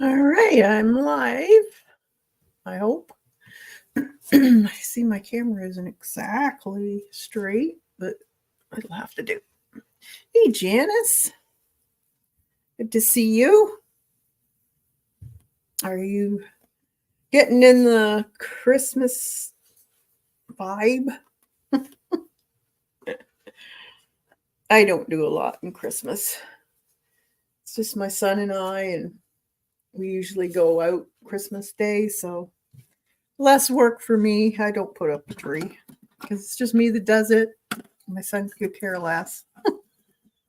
All right, I'm live. I hope. I see my camera isn't exactly straight, but it'll have to do. Hey, Janice. Good to see you. Are you getting in the Christmas vibe? I don't do a lot in Christmas. It's just my son and I, and we usually go out Christmas Day, so less work for me. I don't put up a tree because it's just me that does it. My son could care less.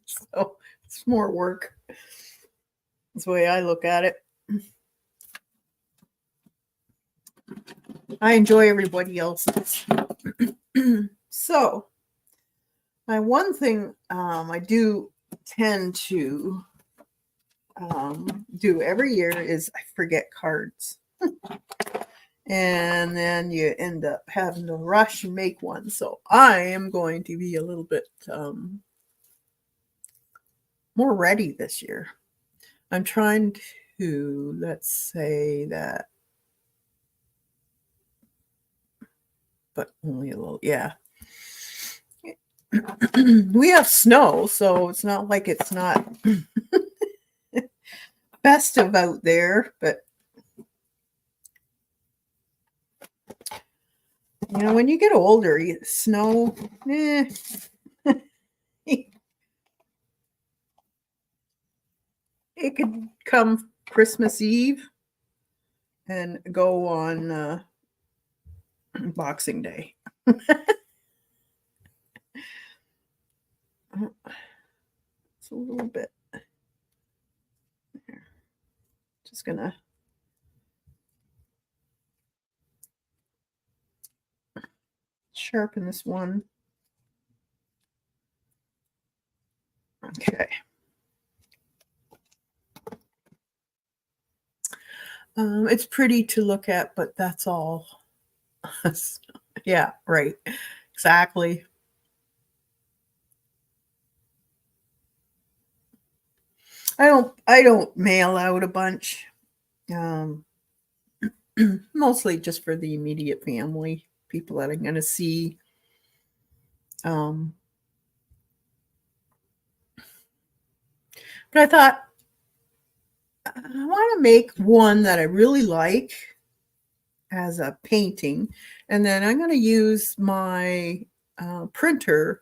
So it's more work. That's the way I look at it. I enjoy everybody else's. So, my one thing I do tend to do every year is I forget cards. And then you end up having to rush and make one. So, I am going to be a little bit more ready this year. I'm trying to, let's say that, but only a little, yeah. We have snow, so it's not like it's not festive out there, but when you get older, snow, it could come Christmas Eve and go on Boxing Day. It's a little bit. Just gonna sharpen this one. Okay. It's pretty to look at, but that's all. Yeah, right. Exactly. I don't mail out a bunch. Um, mostly just for the immediate family, people that I'm going to see. Um, but I thought I want to make one that I really like as a painting, and then I'm going to use my printer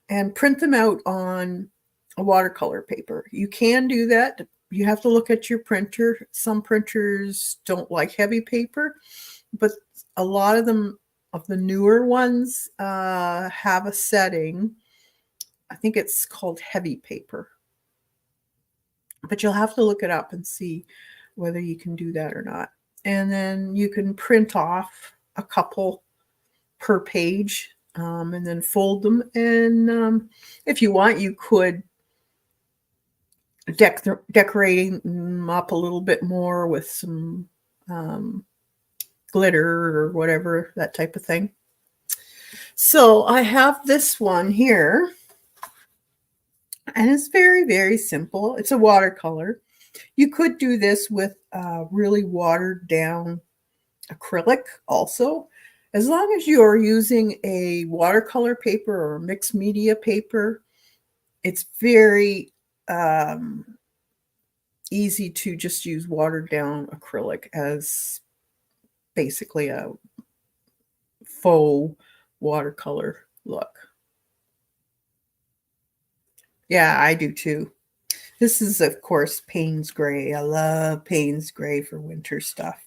and print them out on a watercolor paper. You can do that. You have to look at your printer. Some printers don't like heavy paper, but a lot of them, of the newer ones, have a setting. I think it's called heavy paper, but you'll have to look it up and see whether you can do that or not. And then you can print off a couple per page, and then fold them. And if you want, you could decorating them up a little bit more with some glitter or whatever, that type of thing. So I have this one here, and it's very, very simple. It's a watercolor. You could do this with really watered down acrylic also. As long as you are using a watercolor paper or a mixed media paper, it's very easy to just use watered down acrylic as basically a faux watercolor look. Yeah, I do too. This is, of course, Payne's Gray. I love Payne's Gray for winter stuff.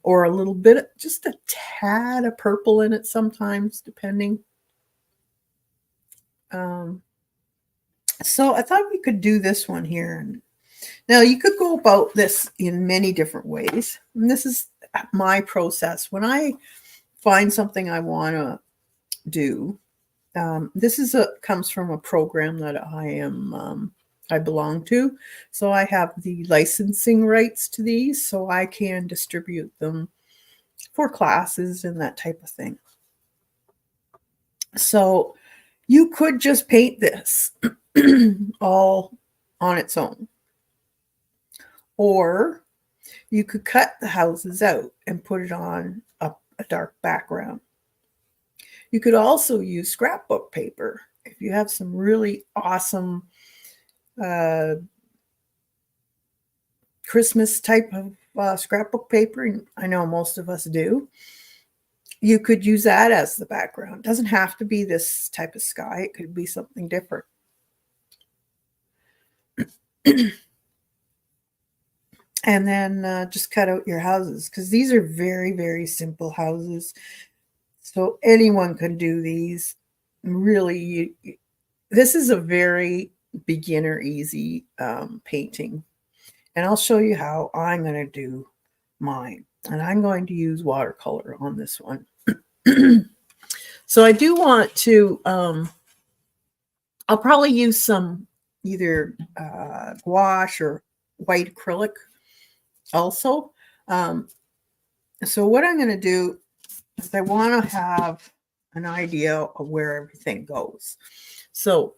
Or a little bit, just a tad of purple in it sometimes, depending. Um, so I thought we could do this one here. Now, you could go about this in many different ways. And this is my process. When I find something I want to do, this comes from a program that I belong to. So I have the licensing rights to these, so I can distribute them for classes and that type of thing. So you could just paint this all on its own. Or you could cut the houses out and put it on a dark background. You could also use scrapbook paper. If you have some really awesome uh, Christmas type of scrapbook paper, and I know most of us do, you could use that as the background. It doesn't have to be this type of sky. It could be something different. And then just cut out your houses, because these are very, very simple houses. So anyone can do these. Really, this is a very beginner easy painting. And I'll show you how I'm going to do mine. And I'm going to use watercolor on this one. So I do want to, I'll probably use some either gouache or white acrylic also. So what I'm going to do is I want to have an idea of where everything goes. So,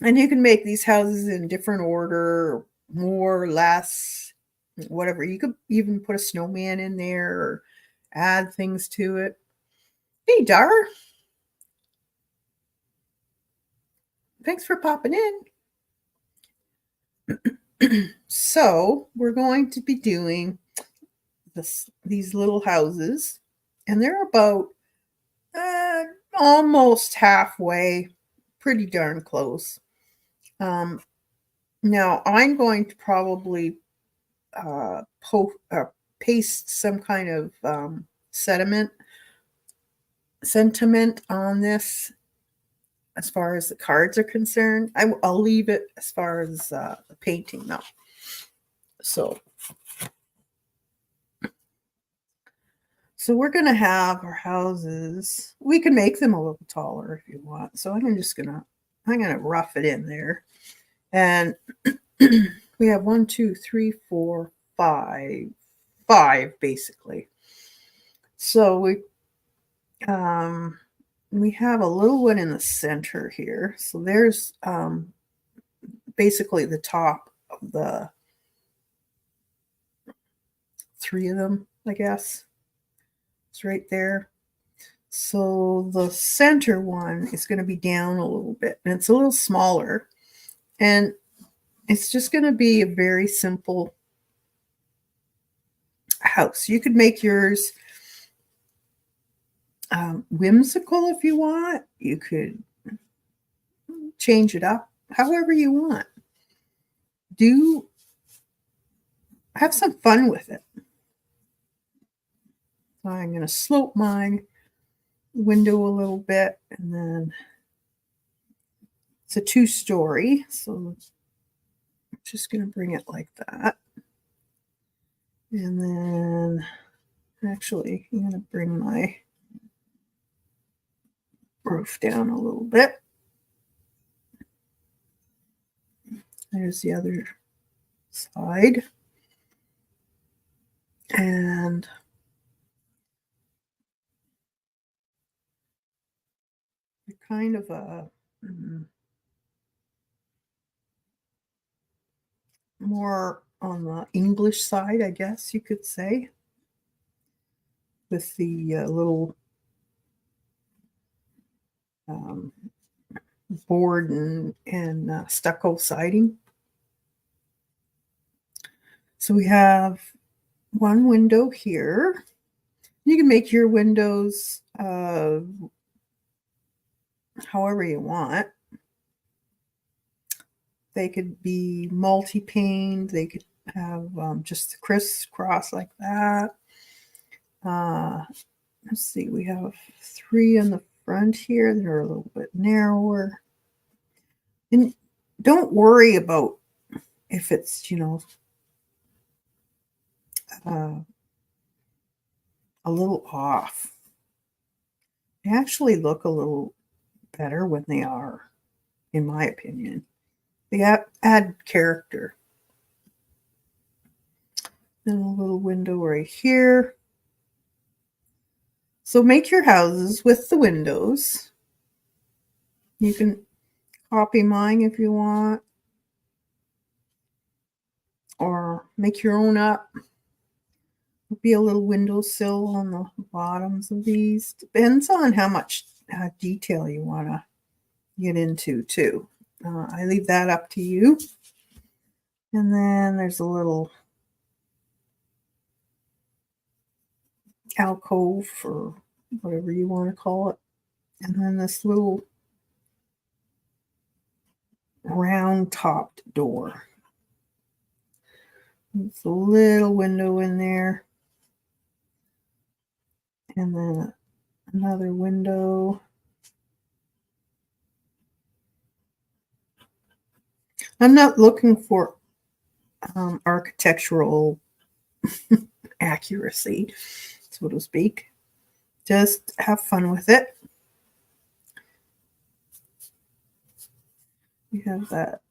and you can make these houses in different order, more or less, whatever. You could even put a snowman in there or add things to it. Hey, Dar. Thanks for popping in. So we're going to be doing these little houses, and they're about almost halfway, pretty darn close. Now I'm going to probably paste some kind of sentiment on this as far as the cards are concerned. I'll leave it as far as the painting though. So we're going to have our houses. We can make them a little taller if you want. So I'm going to rough it in there. And we have 1, 2, 3, 4, 5 basically. So we have a little one in the center here. So there's basically the top of the 3 of them, I guess. It's right there. So the center one is going to be down a little bit, and it's a little smaller. And it's just going to be a very simple house. You could make yours whimsical if you want. You could change it up however you want. Have some fun with it. So I'm going to slope my window a little bit, and then it's a 2-story. So I'm just going to bring it like that. And then actually I'm going to bring my roof down a little bit. There's the other side. And kind of a more on the English side, I guess you could say, with the little board and stucco siding. So we have one window here. You can make your windows however you want. They could be multi-paned. They could have just the crisscross like that. Let's see, we have 3 in the front here that are a little bit narrower. And don't worry about if it's, a little off. They actually look a little better when they are, in my opinion. They add character. Then a little window right here. So make your houses with the windows. You can copy mine if you want. make your own up. There'll be a little windowsill on the bottoms of these. Depends on how much detail you want to get into too. I leave that up to you. And then there's a little alcove or whatever you want to call it. And then this little round topped door. There's a little window in there. And then another window. I'm not looking for architectural accuracy, so to speak. Just have fun with it. You have that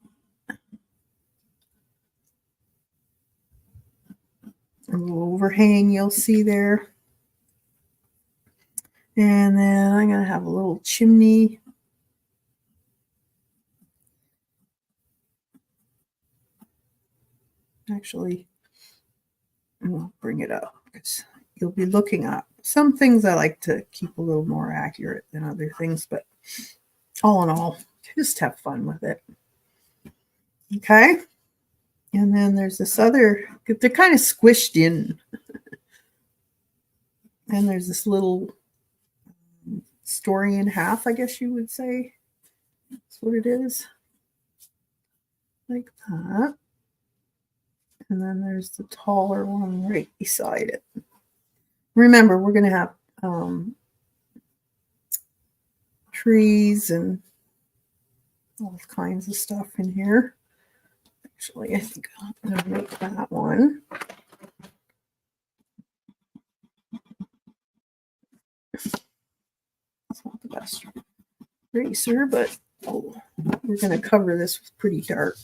little overhang you'll see there. And then I'm going to have a little chimney. Actually, I'll bring it up because you'll be looking up. Some things I like to keep a little more accurate than other things, but all in all, just have fun with it. Okay. And then there's this other, they're kind of squished in. And there's this little story and a half, I guess you would say. That's what it is. Like that. And then there's the taller one right beside it. Remember, we're going to have trees and all kinds of stuff in here. Actually, I think I'm going to make that one. It's not the best eraser, but we're going to cover this with pretty dark.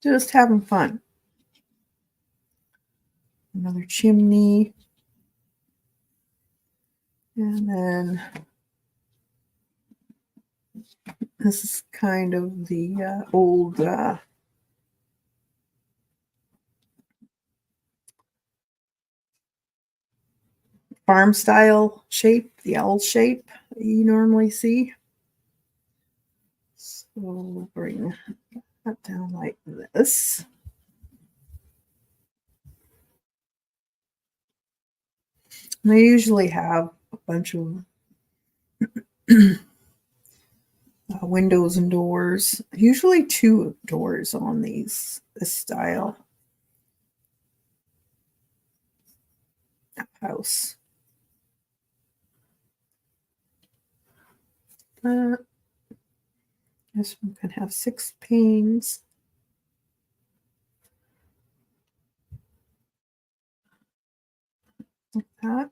Just having fun. Another chimney. And then this is kind of the old farm style shape, the L shape that you normally see. So we'll bring that down like this. And I usually have a bunch of windows and doors, usually 2 doors on this style house. This one can have 6 panes. Like that.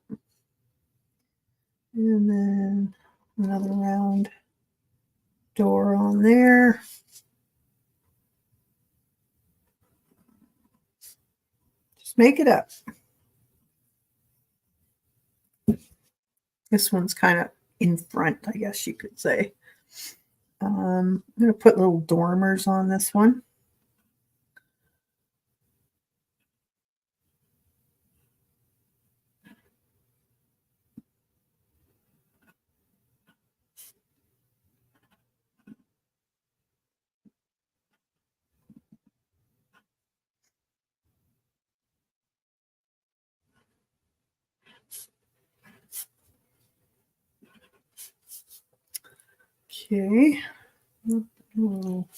And then another round door on there. Just make it up. This one's kind of in front, I guess you could say. I'm going to put little dormers on this one. Okay, little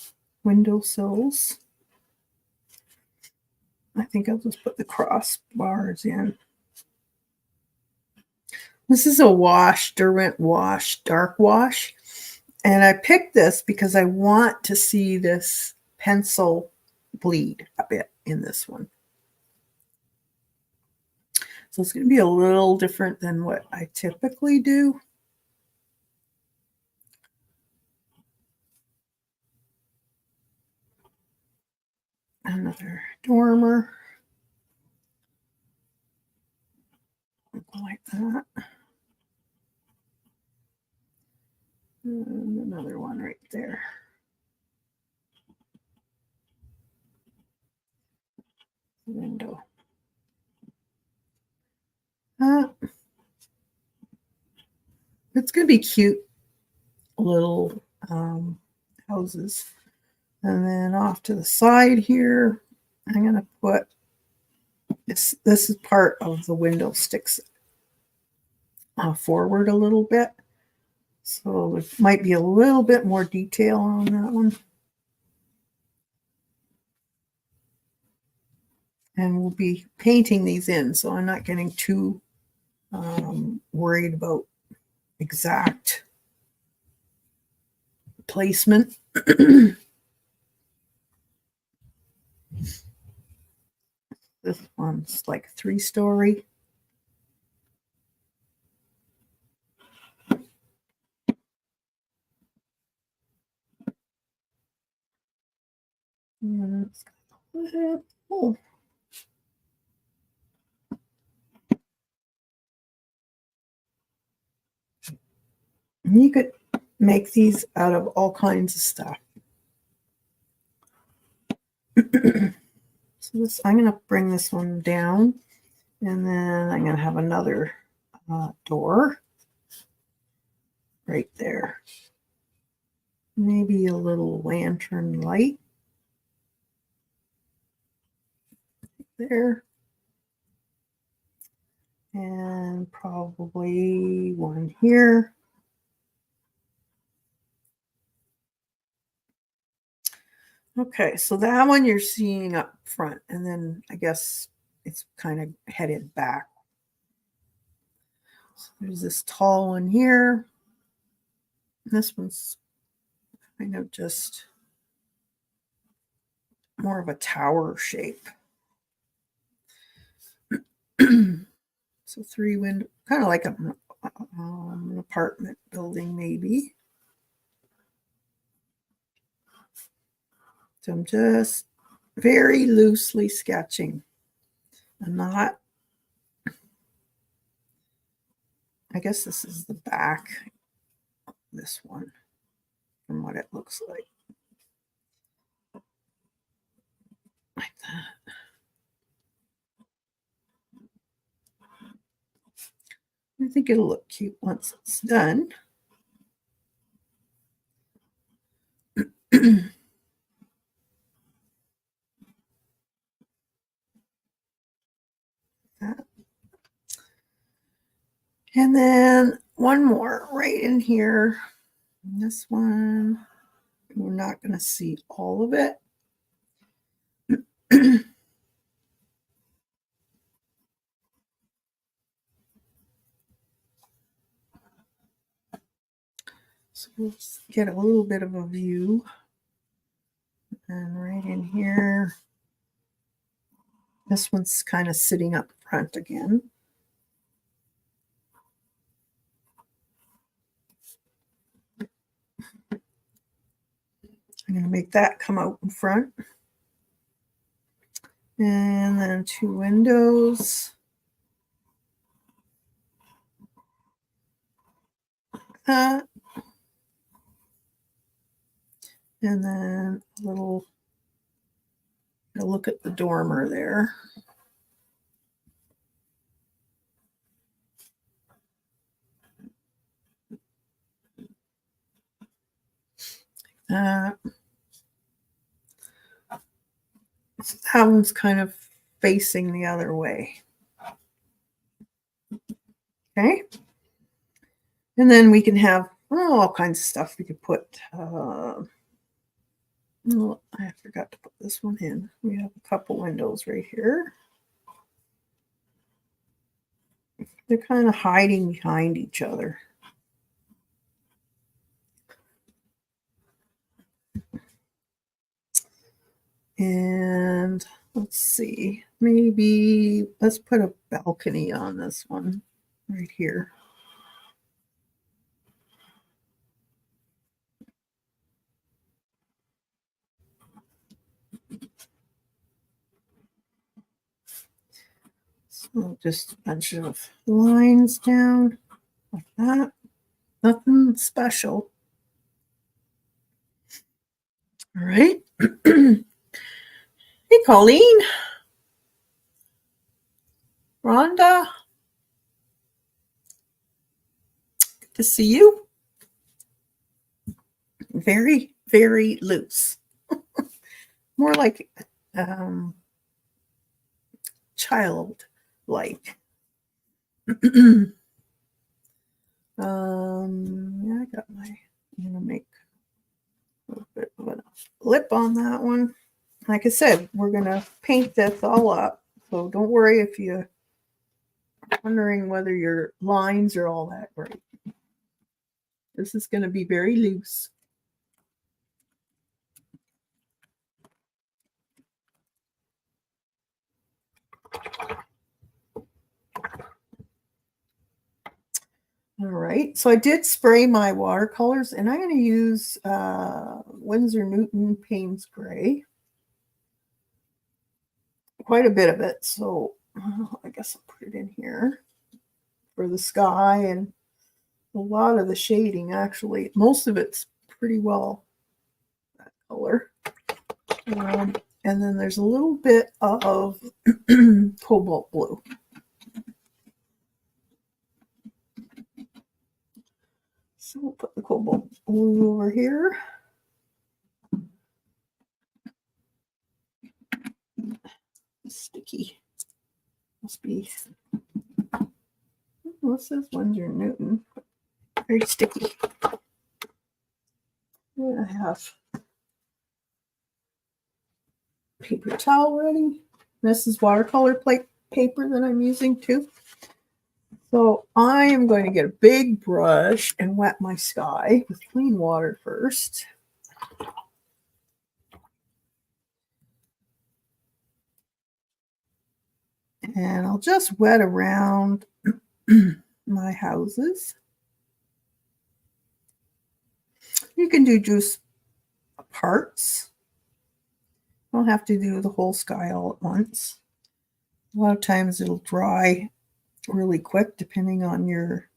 windowsills. I think I'll just put the crossbars in. This is a wash, Derwent wash, dark wash. And I picked this because I want to see this pencil bleed a bit in this one. So it's going to be a little different than what I typically do. Another dormer. Like that. And another one right there. Window. It's going to be cute little houses. And then off to the side here, I'm going to put this. This is part of the window sticks forward a little bit. So there might be a little bit more detail on that one. And we'll be painting these in, so I'm not getting too worried about exact placement. This one's like 3-story. Oh. You could make these out of all kinds of stuff. So this, I'm going to bring this one down, and then I'm going to have another door right there. Maybe a little lantern light there. And probably one here. Okay, so that one you're seeing up front, and then I guess it's kind of headed back. So there's this tall one here. This one's kind of just more of a tower shape. So 3 window, kind of like an apartment building maybe. So I'm just very loosely sketching. I'm not, I guess this is the back of this one from what it looks like. Like that. I think it'll look cute once it's done. And then one more right in here. And this one, we're not going to see all of it. So we'll get a little bit of a view. And right in here, this one's kind of sitting up front again. I'm going to make that come out in front. And then 2 windows. That. And then a little, look at the dormer there. So that one's kind of facing the other way. Okay. And then we can have all kinds of stuff. We could put, oh, I forgot to put this one in. We have a couple windows right here. They're kind of hiding behind each other. And let's see, maybe let's put a balcony on this one right here. So just a bunch of lines down like that. Nothing special. All right. Hey, Colleen. Rhonda. Good to see you. Very, very loose. More like childlike. Yeah, I got I'm gonna make a little bit of a lip on that one. Like I said, we're gonna paint this all up. So don't worry if you're wondering whether your lines are all that great. This is gonna be very loose. All right, so I did spray my watercolors, and I'm going to use Winsor Newton Payne's Gray. Quite a bit of it, so I guess I'll put it in here for the sky and a lot of the shading, actually. Most of it's pretty well that color. And then there's a little bit of cobalt blue. So we'll put the cobalt blue over here. Sticky. Must be. What's this? Winsor Newton. Very sticky. And I have paper towel ready. This is watercolor plate paper that I'm using too. So I am going to get a big brush and wet my sky with clean water first. And I'll just wet around my houses. You can do just parts. You don't have to do the whole sky all at once. A lot of times it'll dry really quick depending on your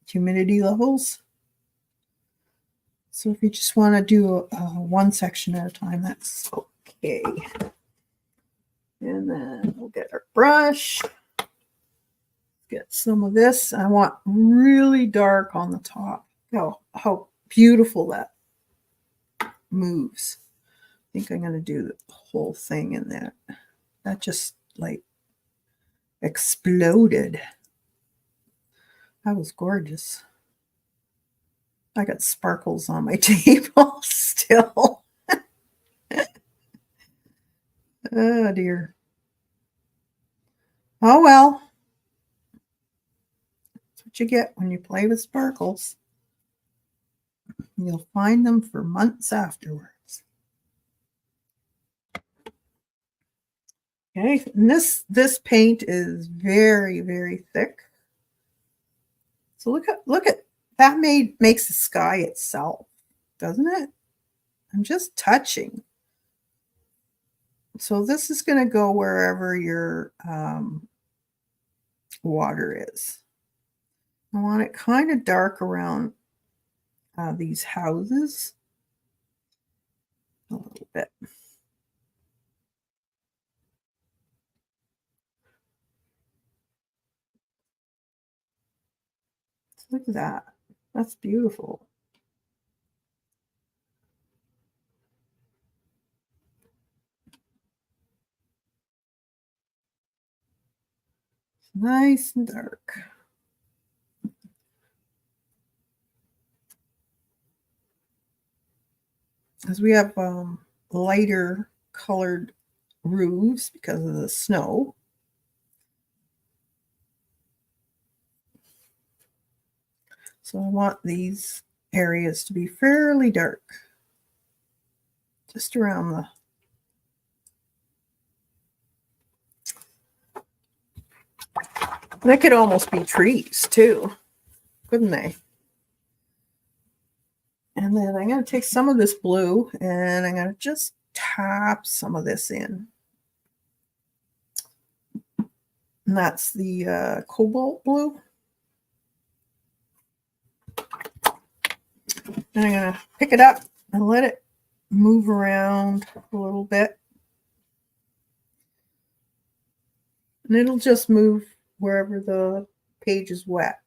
humidity levels. So if you just want to do one section at a time, that's okay. And then we'll get our brush. Get some of this. I want really dark on the top. Oh, how beautiful that moves. I think I'm going to do the whole thing in that. That just like exploded. That was gorgeous. I got sparkles on my table still. Oh dear. Oh well. That's what you get when you play with sparkles. You'll find them for months afterwards. Okay, and this paint is very, very thick. So look at that makes the sky itself, doesn't it? I'm just touching. So this is going to go wherever your water is. I want it kind of dark around these houses a little bit. Look at that. That's beautiful. It's nice and dark. As we have lighter colored roofs because of the snow. So I want these areas to be fairly dark. Just around the they could almost be trees too, couldn't they? And then I'm going to take some of this blue and I'm going to just tap some of this in. And that's the cobalt blue. And I'm going to pick it up and let it move around a little bit. And it'll just move wherever the page is wet.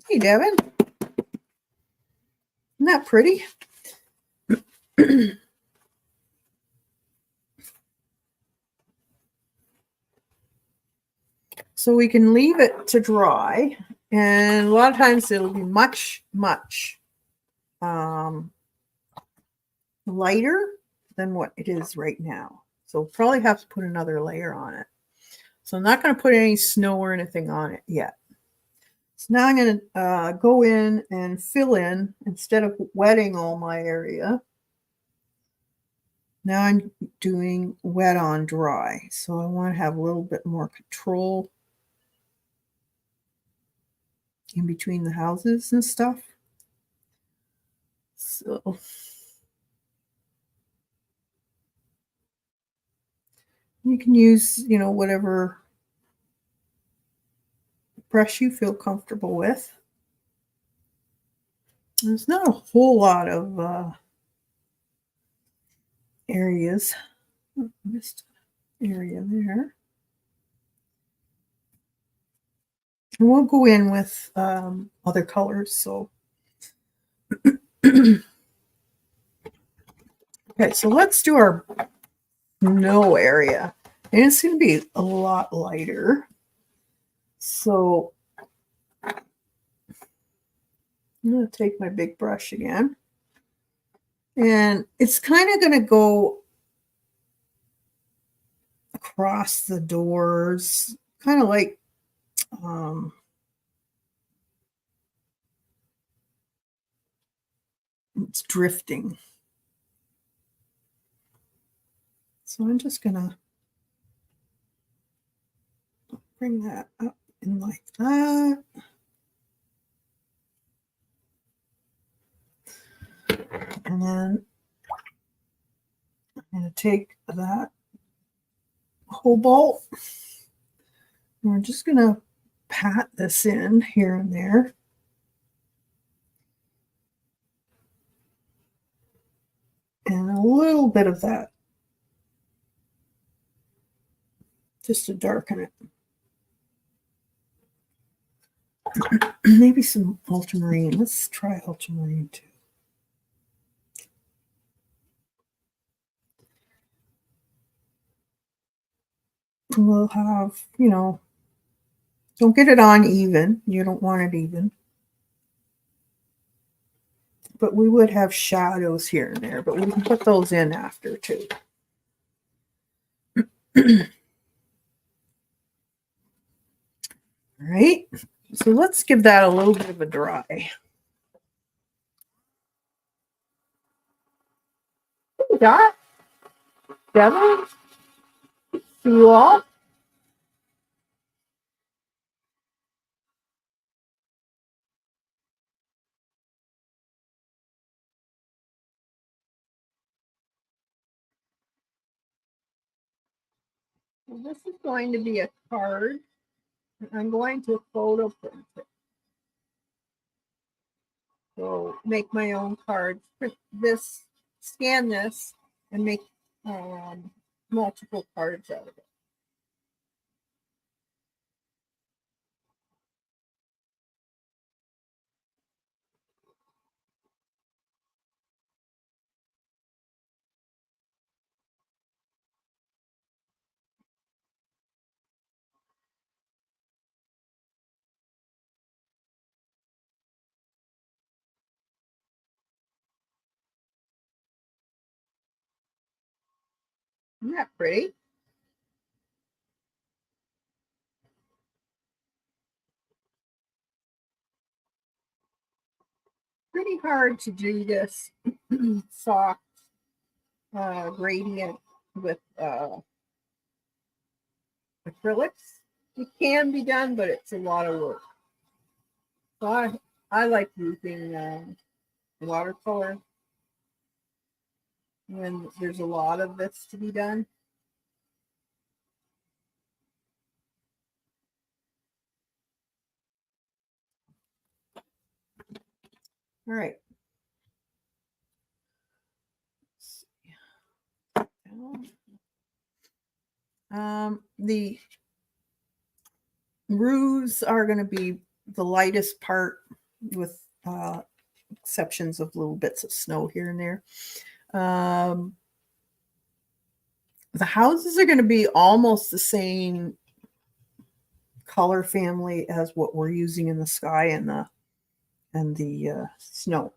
Hey, Devin. Isn't that pretty? So we can leave it to dry. And a lot of times it'll be much, much lighter than what it is right now. So we'll probably have to put another layer on it. So I'm not going to put any snow or anything on it yet. So now I'm going to go in and fill in instead of wetting all my area. Now I'm doing wet on dry. So I want to have a little bit more control in between the houses and stuff. So you can use, whatever brush you feel comfortable with. There's not a whole lot of areas. Missed area there. And we'll go in with other colors. So, okay, so let's do our no area. And it's going to be a lot lighter. So I'm going to take my big brush again. And it's kind of going to go across the doors, kind of like it's drifting. So I'm just going to bring that up in like that. And then I'm going to take that whole bolt. And we're just going to pat this in here and there. And a little bit of that, just to darken it. Maybe some ultramarine. Let's try ultramarine too. We'll have, don't get it on even. You don't want it even. But we would have shadows here and there, but we can put those in after too. All right. So let's give that a little bit of a dry. Hey, Dot. Devin. See you all. Well, this is going to be a card. I'm going to photo print it. So make my own cards. Print this, scan this, and make multiple cards out of it. Isn't that pretty? Pretty hard to do this soft gradient with acrylics. It can be done, but it's a lot of work. So I like using watercolor when there's a lot of this to be done. All right. The roofs are going to be the lightest part, with exceptions of little bits of snow here and there. The houses are going to be almost the same color family as what we're using in the sky and the snow.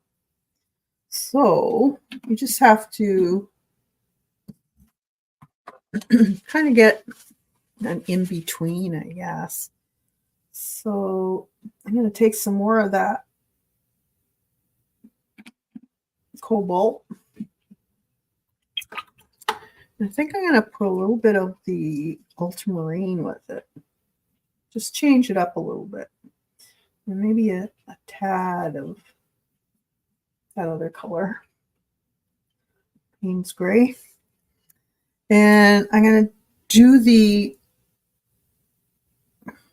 So you just have to kind of get an in between, I guess. So I'm going to take some more of that cobalt. I think I'm going to put a little bit of the ultramarine with it. Just change it up a little bit. And maybe a tad of that other color. Payne's gray. And I'm going to do the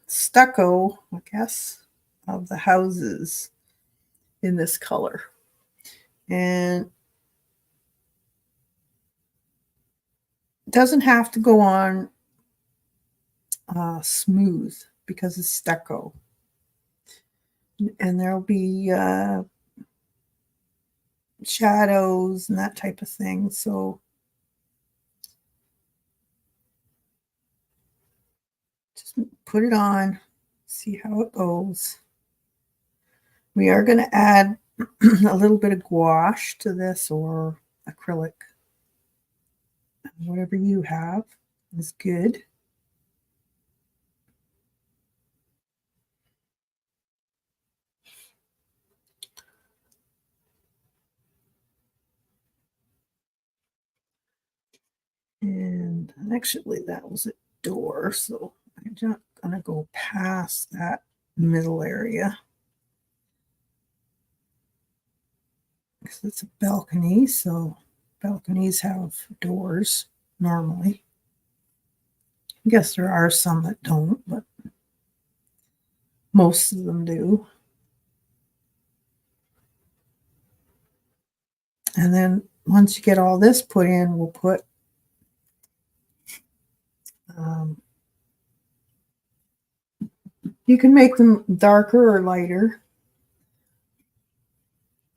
stucco, I guess, of the houses in this color. And it doesn't have to go on smooth because it's stucco. And there'll be shadows and that type of thing. So just put it on, see how it goes. We are going to add a little bit of gouache to this, or acrylic. Whatever you have is good. And actually that was a door, so I'm not going to go past that middle area, because it's a balcony, so balconies have doors normally. I guess there are some that don't, but most of them do. And then once you get all this put in, we'll put you can make them darker or lighter.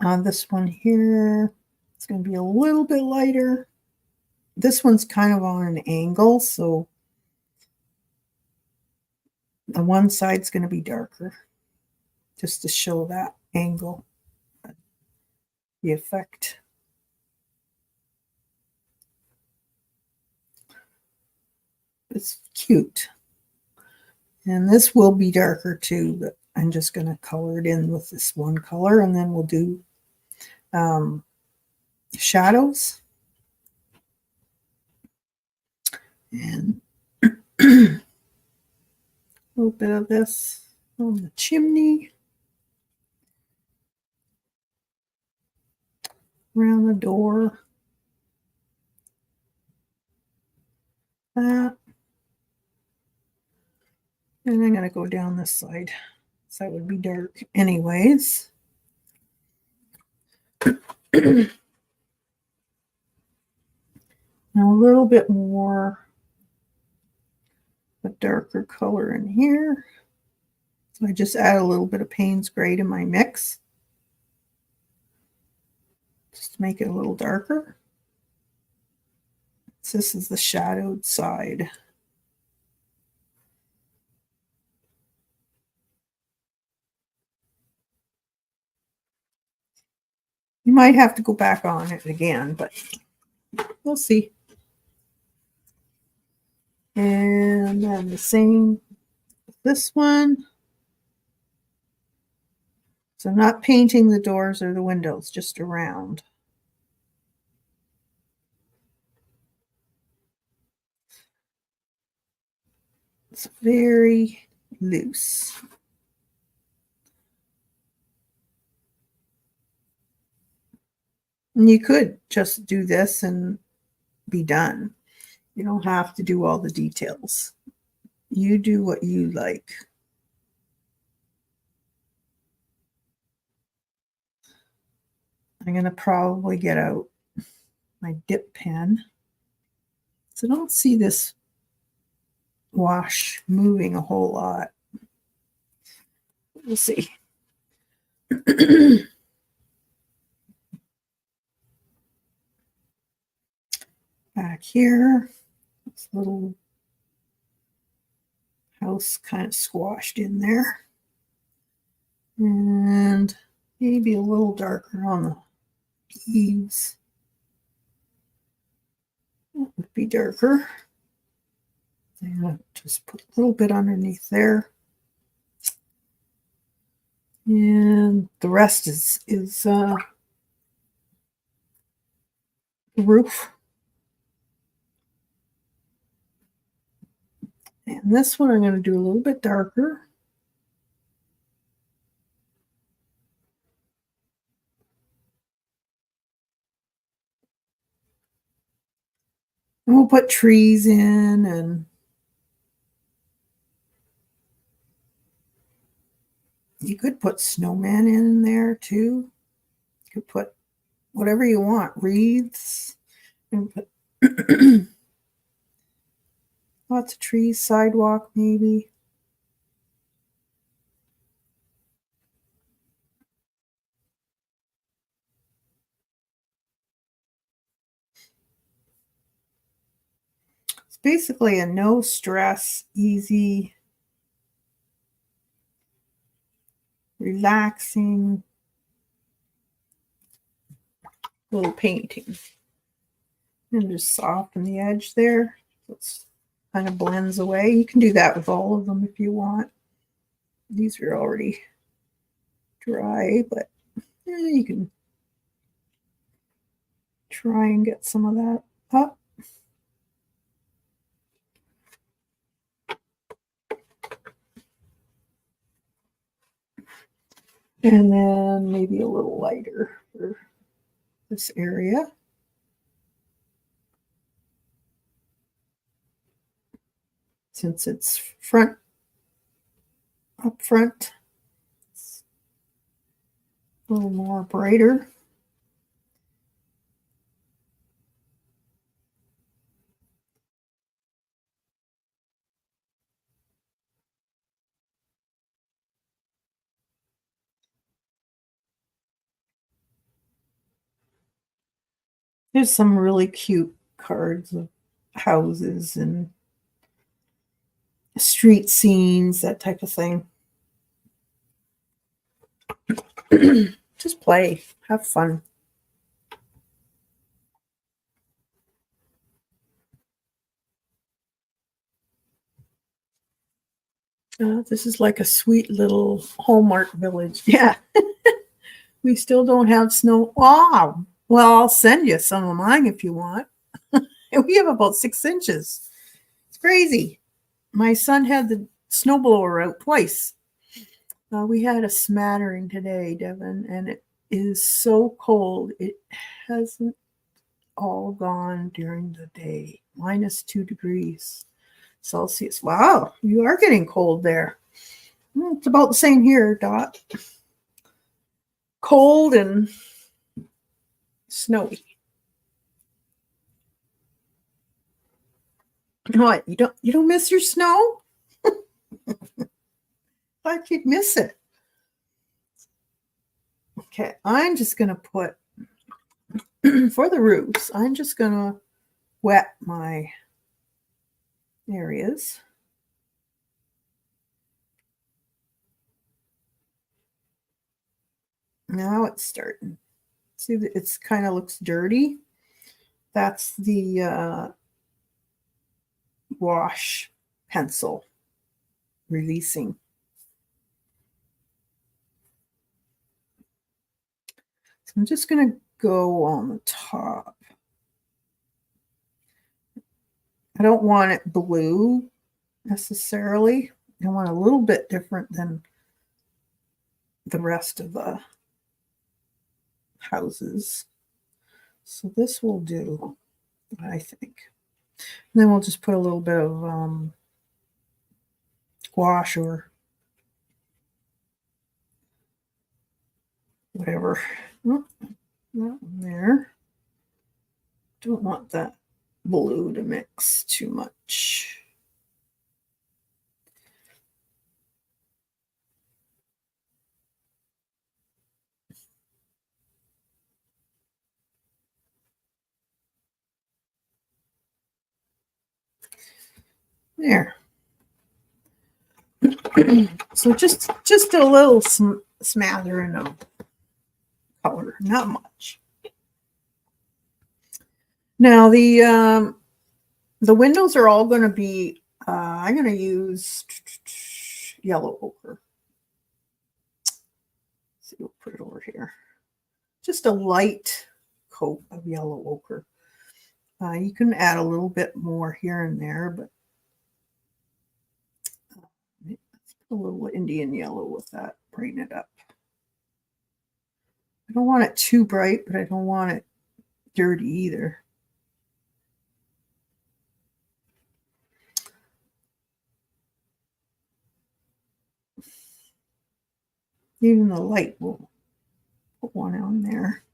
On this one here, it's going to be a little bit lighter. This one's kind of on an angle, so the one side's going to be darker, just to show that angle, the effect. It's cute. And this will be darker too, but I'm just going to color it in with this one color, and then we'll do shadows. And a little bit of this on the chimney, around the door, that. And I'm going to go down this side. So that would be dark anyways. Now a little bit more, a darker color in here. So I just add a little bit of Payne's gray to my mix, just to make it a little darker. So this is the shadowed side. You might have to go back on it again, but we'll see. And then the same with this one. So I'm not painting the doors or the windows, just around. It's very loose. And you could just do this and be done. You don't have to do all the details. You do what you like. I'm going to probably get out my dip pen. So I don't see this wash moving a whole lot. We'll see. Back here, this little house kind of squashed in there. And maybe a little darker on the eaves. That would be darker. I'm going to just put a little bit underneath there. And the rest is the roof. And this one I'm going to do a little bit darker. And we'll put trees in, and you could put snowmen in there too. You could put whatever you want, wreaths, and put lots of trees, sidewalk maybe. It's basically a no stress, easy, relaxing little painting. And just soften the edge there. It's kind of blends away. You can do that with all of them if you want. These are already dry, but you can try and get some of that up. And then maybe a little lighter for this area. Since it's up front, it's a little more brighter. There's some really cute cards of houses and street scenes, that type of thing. Just play, have fun. This is like a sweet little Hallmark village. Yeah. We still don't have snow. Wow. Well, I'll send you some of mine if you want. We have about 6 inches. It's crazy. My son had the snowblower out twice. We had a smattering today, Devin, and it is so cold. It hasn't all gone during the day. -2 degrees Celsius. Wow, you are getting cold there. It's about the same here, Dot. Cold and snowy. What? You don't miss your snow? Thought you'd miss it. Okay, I'm just gonna put for the roofs, I'm just gonna wet my areas. Now it's starting. See that it's kind of looks dirty. That's the wash pencil releasing. So I'm just going to go on the top. I don't want it blue necessarily. I want a little bit different than the rest of the houses. So this will do, I think. And then we'll just put a little bit of gouache or whatever. That one there. Don't want that blue to mix too much. There. So just a little smattering of color, not much. Now the windows are all going to be. I'm going to use yellow ochre. Let's see, we'll put it over here. Just a light coat of yellow ochre. You can add a little bit more here and there, but let's put a little Indian yellow with that, brighten it up. I don't want it too bright, but I don't want it dirty either. Even the light will put one on there.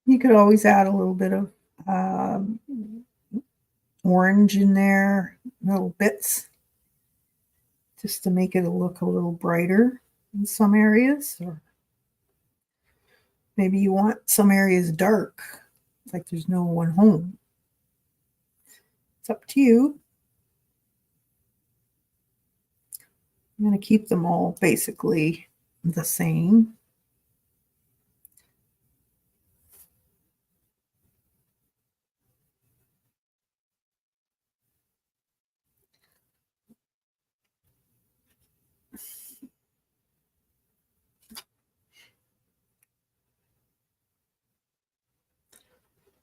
You could always add a little bit of orange in there, little bits, just to make it look a little brighter in some areas. Or maybe you want some areas dark, like there's no one home. It's up to you. I'm going to keep them all basically the same.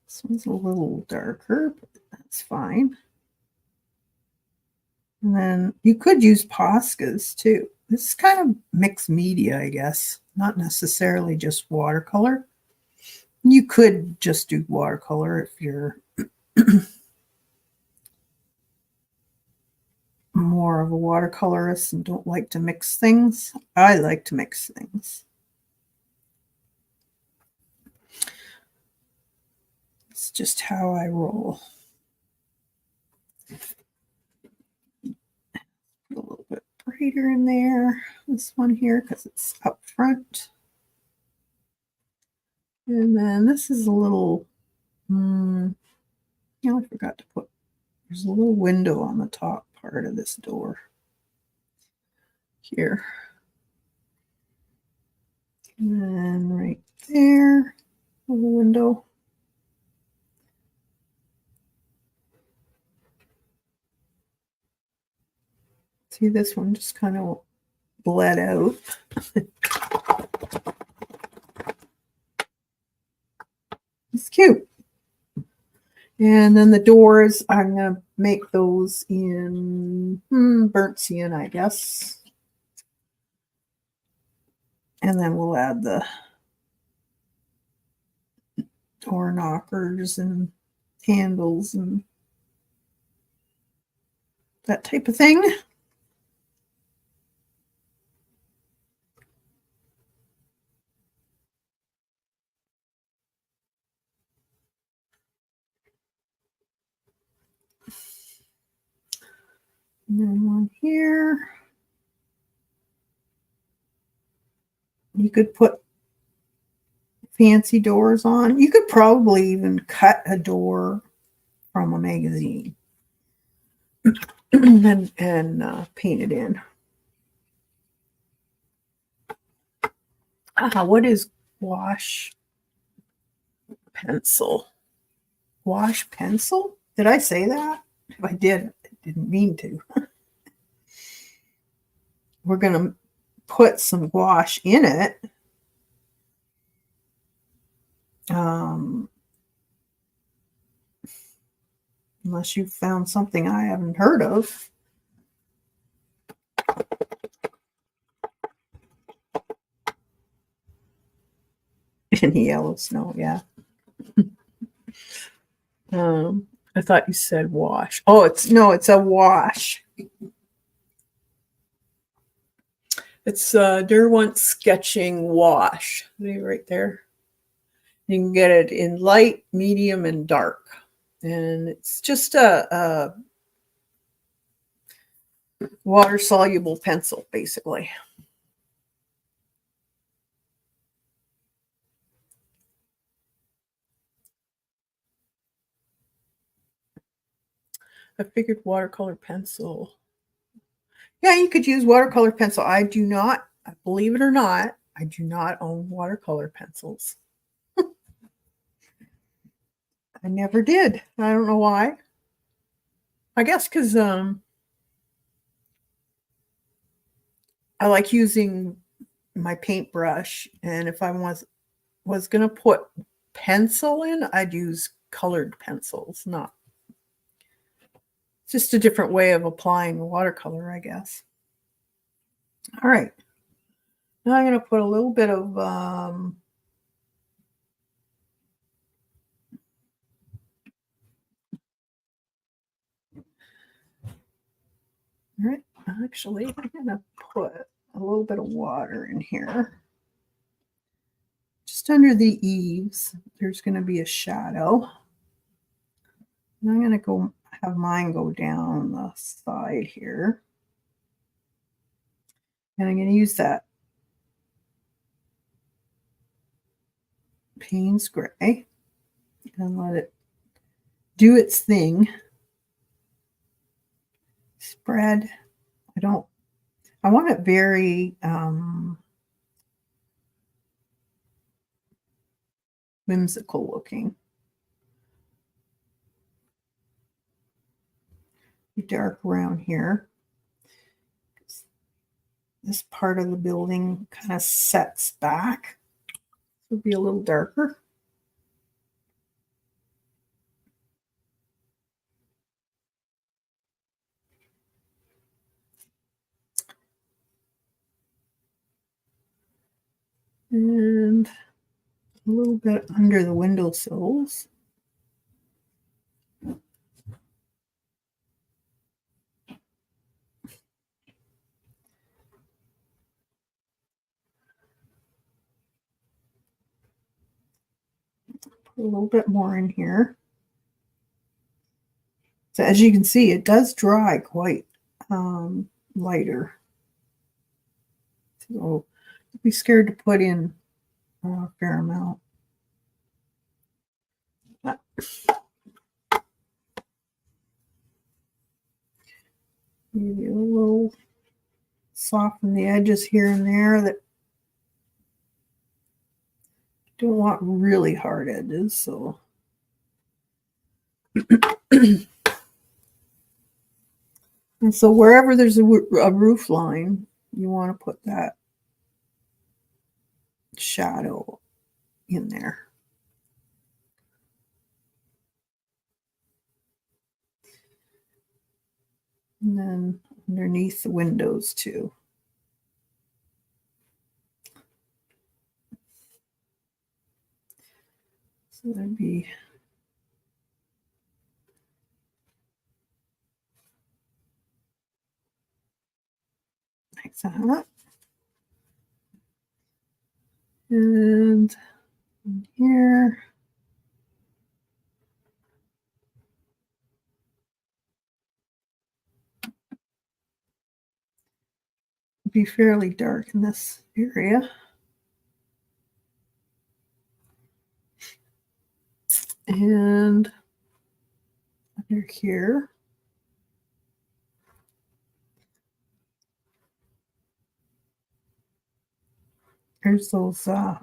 This one's a little darker, but that's fine. And then you could use Poscas too. This is kind of mixed media, I guess, not necessarily just watercolor. You could just do watercolor if you're more of a watercolorist and don't like to mix things. I like to mix things. It's just how I roll. A little bit brighter in there. This one here because it's up front. And then this is a little, I forgot to put, there's a little window on the top part of this door here. And then right there, a little window. See, this one just kind of bled out. It's cute. And then the doors, I'm going to make those in burnt sienna, I guess. And then we'll add the door knockers and handles and that type of thing. And then one here. You could put fancy doors on. You could probably even cut a door from a magazine and paint it in. What is wash pencil? Wash pencil? Did I say that? If I did, I didn't mean to. We're going to put some gouache in it. Unless you found something I haven't heard of. In yellow snow, yeah. I thought you said wash. Oh, it's a wash. It's Derwent Sketching Wash. Right there. You can get it in light, medium, and dark. And it's just a water-soluble pencil, basically. I figured watercolor pencil. Yeah, you could use watercolor pencil. I do not, believe it or not, I do not own watercolor pencils. I never did. I don't know why. I guess because I like using my paintbrush, and if I was gonna put pencil in, I'd use colored pencils, not just a different way of applying watercolor, I guess. All right. Now I'm going to put a little bit of all right. Actually, I'm going to put a little bit of water in here. Just under the eaves, there's going to be a shadow. And I'm going to go have mine go down the side here. And I'm going to use that Payne's Gray and let it do its thing. Spread. I want it very whimsical looking. Be dark around here. This part of the building kind of sets back. It'll be a little darker. And a little bit under the windowsills. Put a little bit more in here. So as you can see, it does dry quite lighter. So don't be scared to put in a fair amount. Maybe a little soften the edges here and there that don't want really hard edges. So and so wherever there's a roof line, you want to put that shadow in there. And then underneath the windows too. So that'd be like that. And here. Be fairly dark in this area. And under here. There's those what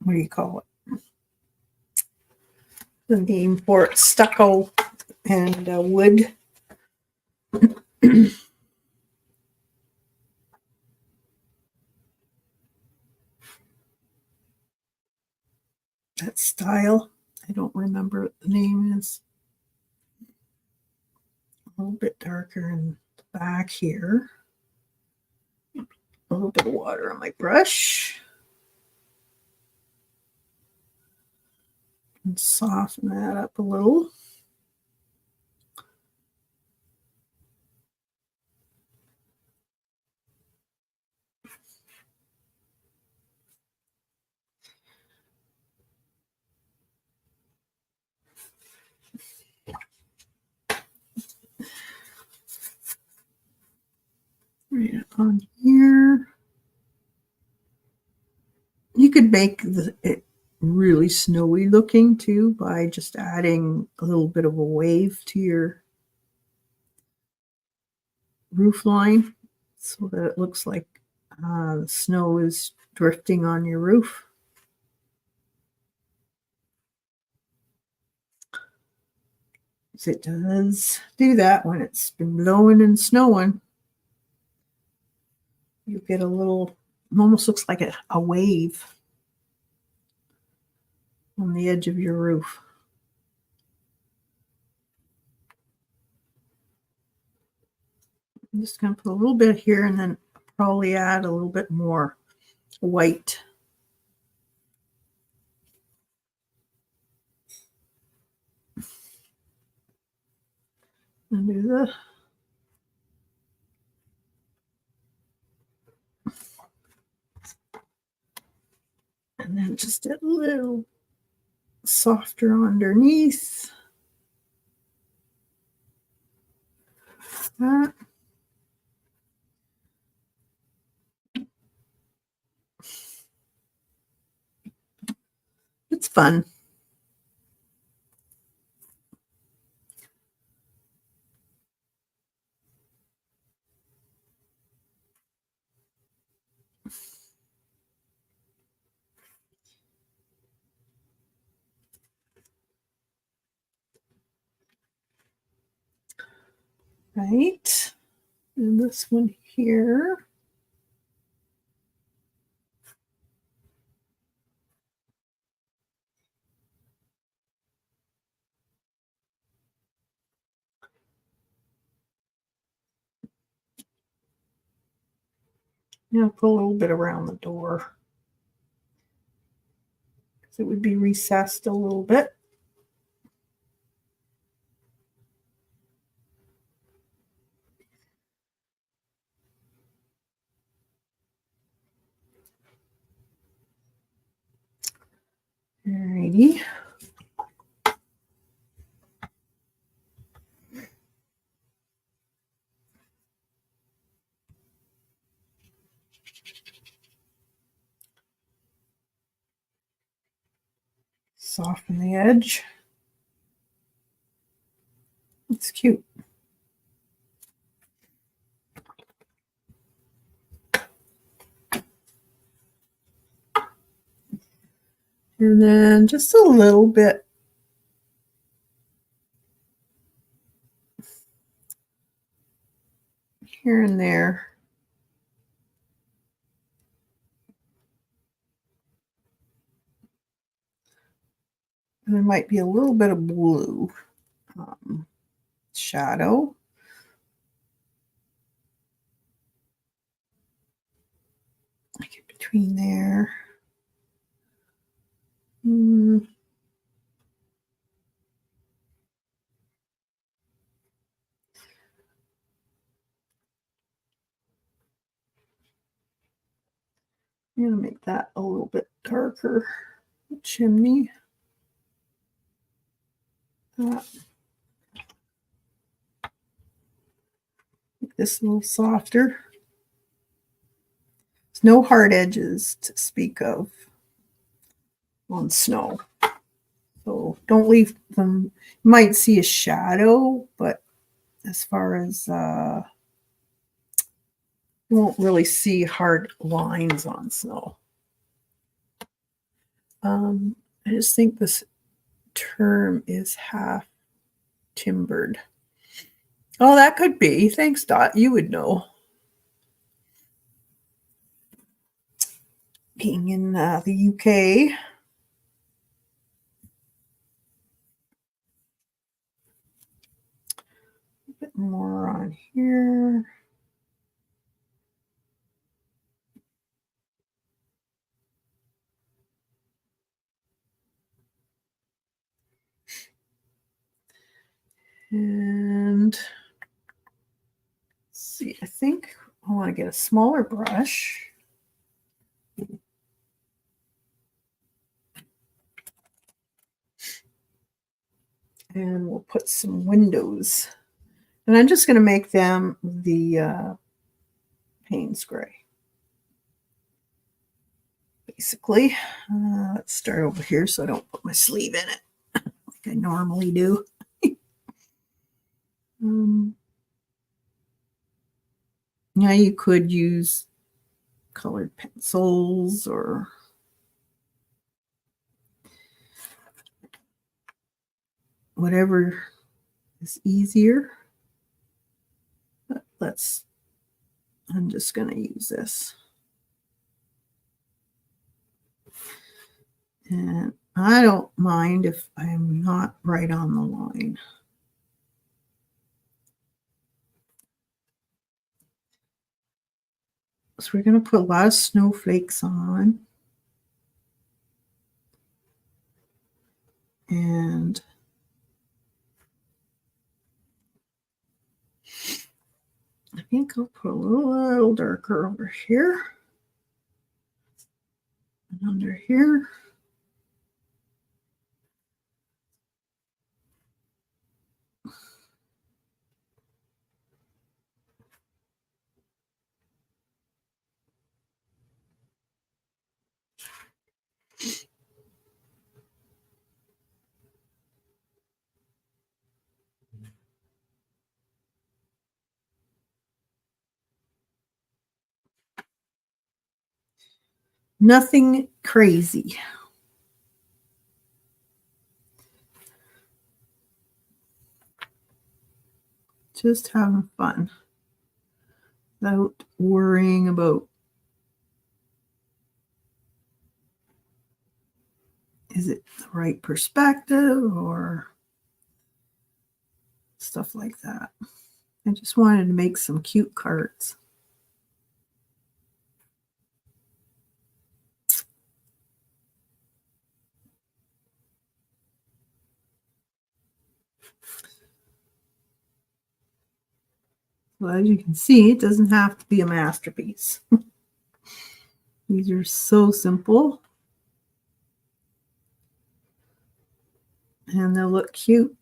do you call it? The name for it, stucco and wood. That style. I don't remember what the name is. A little bit darker in the back here. A little bit of water on my brush. and soften that up a little. Right on here. You could make it really snowy looking too by just adding a little bit of a wave to your roof line so that it looks like the snow is drifting on your roof. 'Cause it does do that when it's been blowing and snowing. You get a little, it almost looks like a wave on the edge of your roof. I'm just going to put a little bit here and then probably add a little bit more white. And do the and then just a little softer underneath. That. It's fun. Right. And this one here. Yeah, put a little bit around the door because it would be recessed a little bit. Alrighty. Soften the edge. It's cute. And then just a little bit here and there. And there might be a little bit of blue shadow. Like in between there. I'm going to make that a little bit darker. The chimney. Make this a little softer. There's no hard edges to speak of on snow. So don't leave them. You might see a shadow, but as far as you won't really see hard lines on snow. I just think this term is half timbered. Oh, that could be. Thanks, Dot. You would know. Being in the UK. A bit more on here. And let's see, I think I want to get a smaller brush. And we'll put some windows. And I'm just going to make them the Payne's gray. Basically, let's start over here so I don't put my sleeve in it like I normally do. Now you could use colored pencils or whatever is easier. But I'm just going to use this. And I don't mind if I'm not right on the line. So we're going to put a lot of snowflakes on. And I think I'll put a little darker over here and under here. Nothing crazy. Just having fun without worrying about is it the right perspective or stuff like that. I just wanted to make some cute cards. So as you can see, it doesn't have to be a masterpiece. These are so simple. And they'll look cute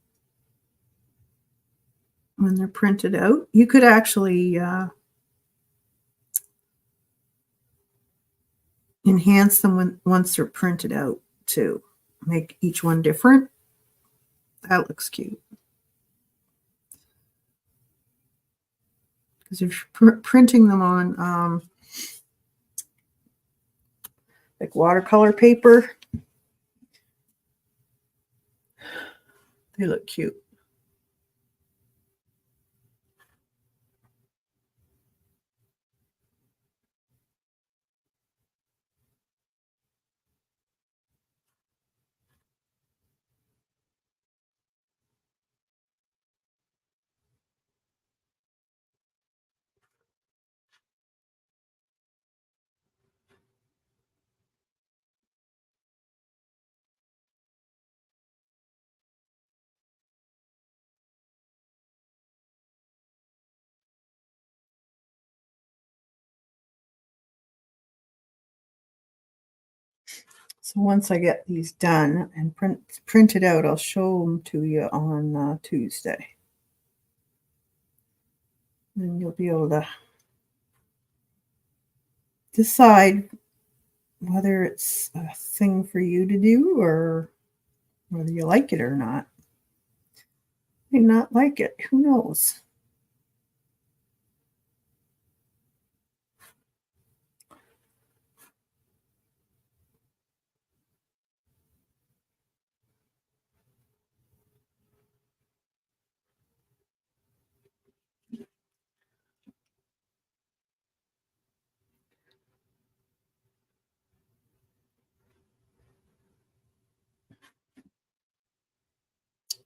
when they're printed out. You could actually enhance them once they're printed out to make each one different. That looks cute. Because if you're printing them on like watercolor paper, they look cute. So once I get these done and printed out, I'll show them to you on Tuesday. And you'll be able to decide whether it's a thing for you to do or whether you like it or not. You may not like it. Who knows?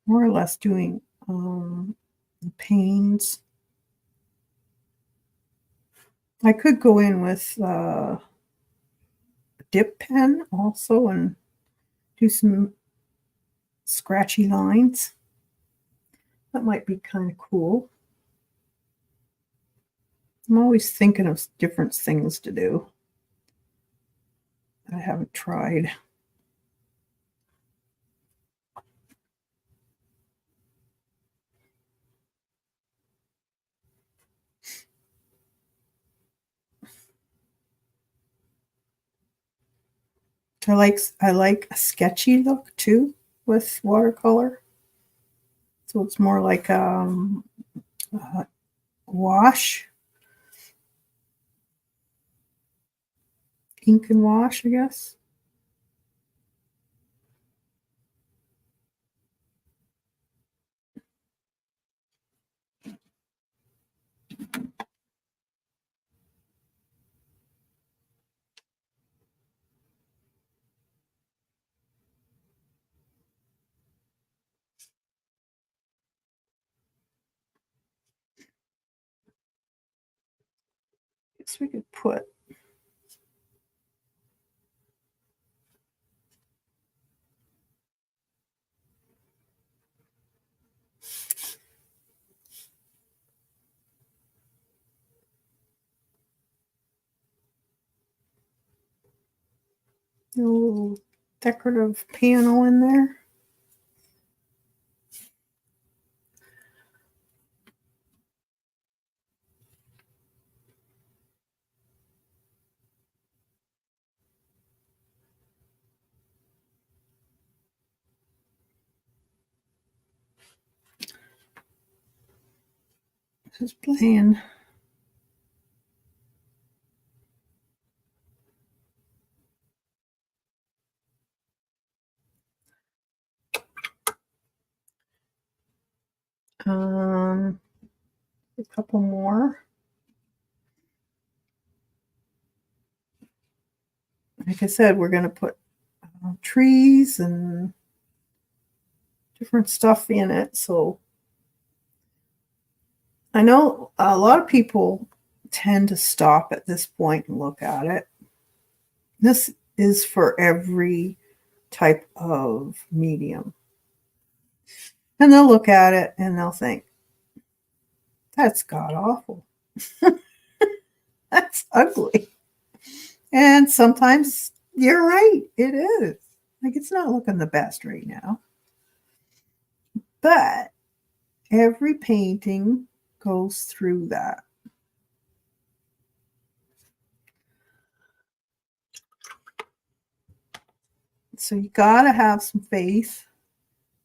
More or less doing the panes. I could go in with a dip pen also and do some scratchy lines. That might be kind of cool. I'm always thinking of different things to do I haven't tried. I like a sketchy look too with watercolor. So it's more like wash, ink and wash, I guess. Guess we could put a little decorative panel in there. Just plain. A couple more. Like I said, we're going to put trees and different stuff in it. So I know a lot of people tend to stop at this point and look at it. This is for every type of medium. And they'll look at it and they'll think, that's god awful. That's ugly. And sometimes you're right, it is. Like it's not looking the best right now. But every painting goes through that. So you got to have some faith.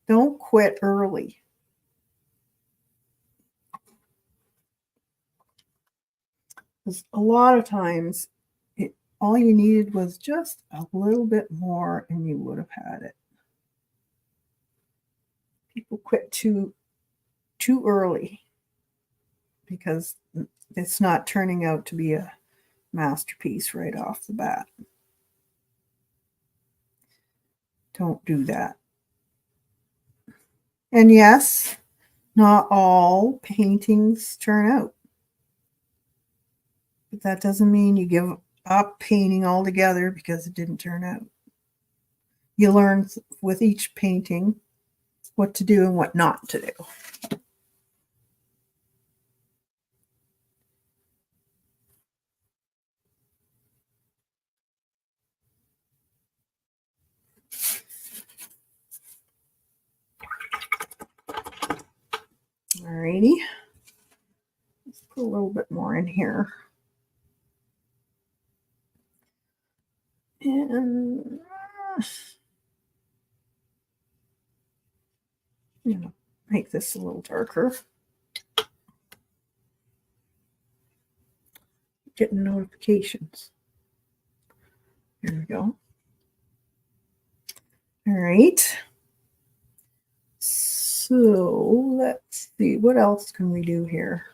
Don't quit early. Because a lot of times, all you needed was just a little bit more and you would have had it. People quit too early because it's not turning out to be a masterpiece right off the bat. Don't do that. And yes, not all paintings turn out. But that doesn't mean you give up painting altogether because it didn't turn out. You learn with each painting what to do and what not to do. Alrighty. Let's put a little bit more in here. And make this a little darker. Getting notifications. There we go. All right. So let's see, what else can we do here?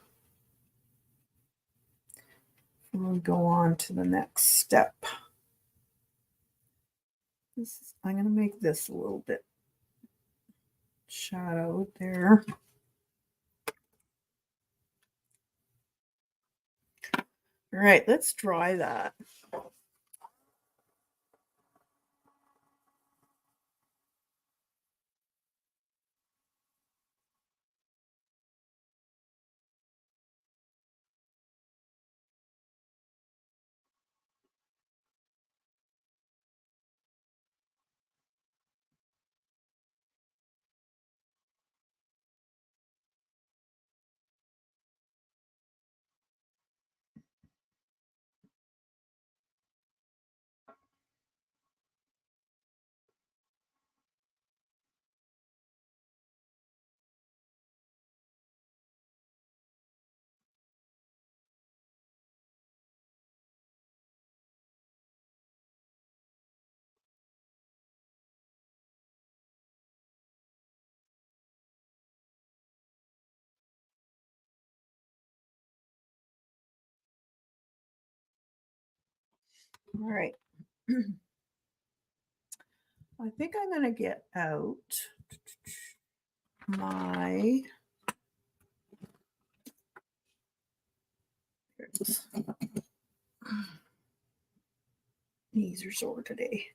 We'll go on to the next step. I'm going to make this a little bit shadowed there. All right, let's dry that. All right. I think I'm going to get out my knees are sore today.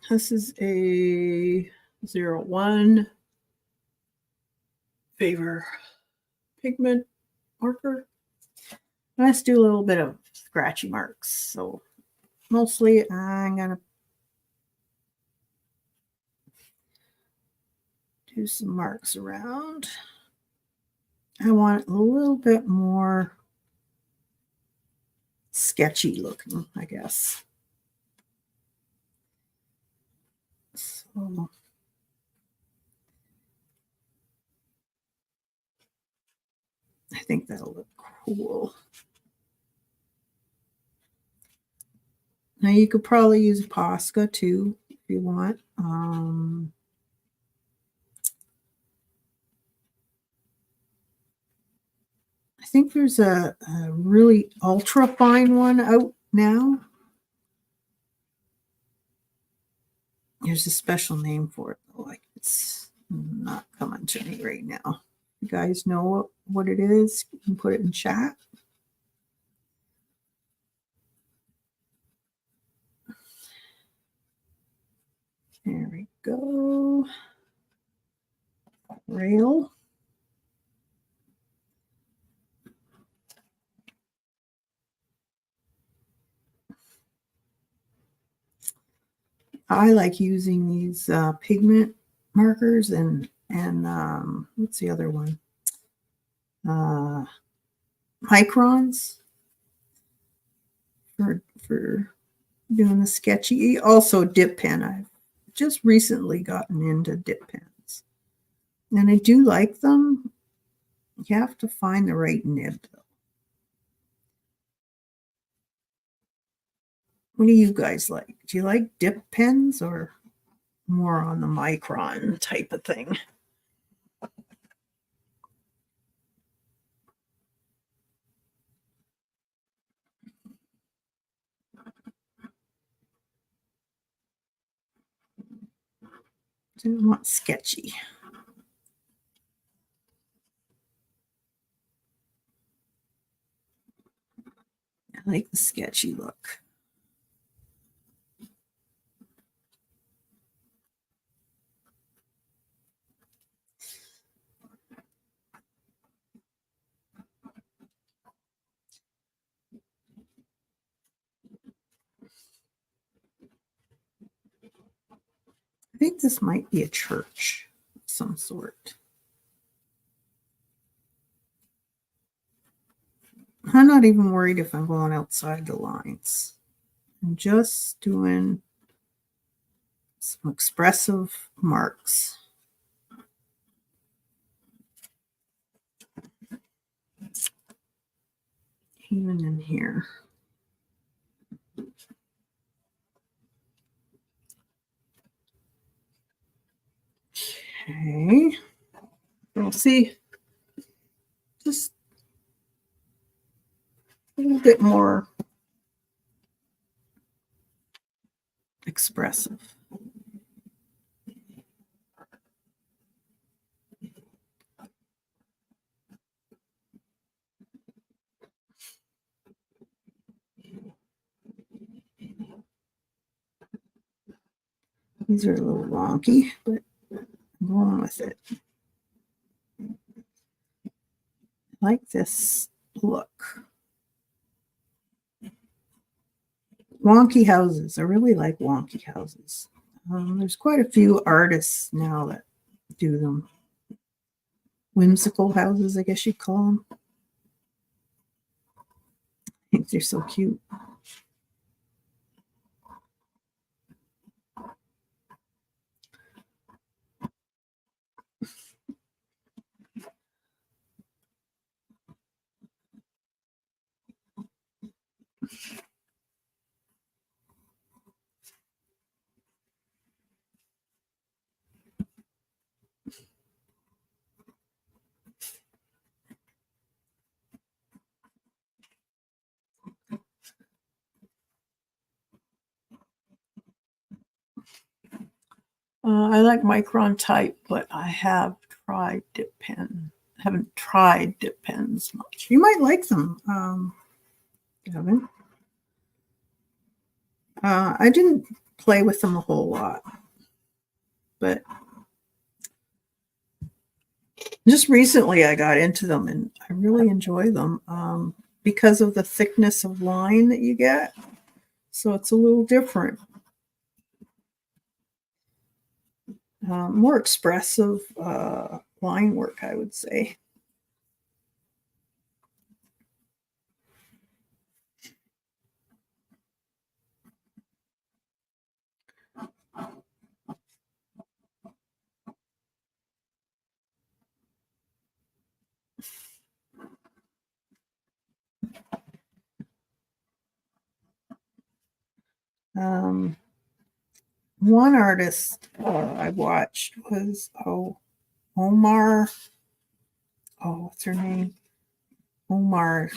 This is a 01 Favor pigment marker. Let's do a little bit of scratchy marks. So mostly I'm going to do some marks around. I want it a little bit more sketchy looking, I guess. So I think that'll look cool. Now you could probably use Posca too if you want. I think there's a really ultra fine one out now. There's a special name for it, though. Like it's not coming to me right now. You guys know what it is? You can put it in chat. There we go. Rail. I like using these pigment markers and what's the other one? Microns for doing the sketchy. Also dip pen. I've just recently gotten into dip pens. And I do like them. You have to find the right nib though. What do you guys like? Do you like dip pens or more on the micron type of thing? Didn't want sketchy. I like the sketchy look. I think this might be a church of some sort. I'm not even worried if I'm going outside the lines. I'm just doing some expressive marks. Even in here. Okay. We'll see. Just a little bit more expressive. These are a little wonky, but I'm going with it. I like this look. Wonky houses. I really like wonky houses. There's quite a few artists now that do them. Whimsical houses, I guess you'd call them. I think they're so cute. I like micron type, but I have tried dip pen. Haven't tried dip pens much. You might like them, Kevin. I didn't play with them a whole lot, but just recently I got into them and I really enjoy them because of the thickness of line that you get. So it's a little different. More expressive line work, I would say. One artist I watched was Omar. Oh, what's her name? Omar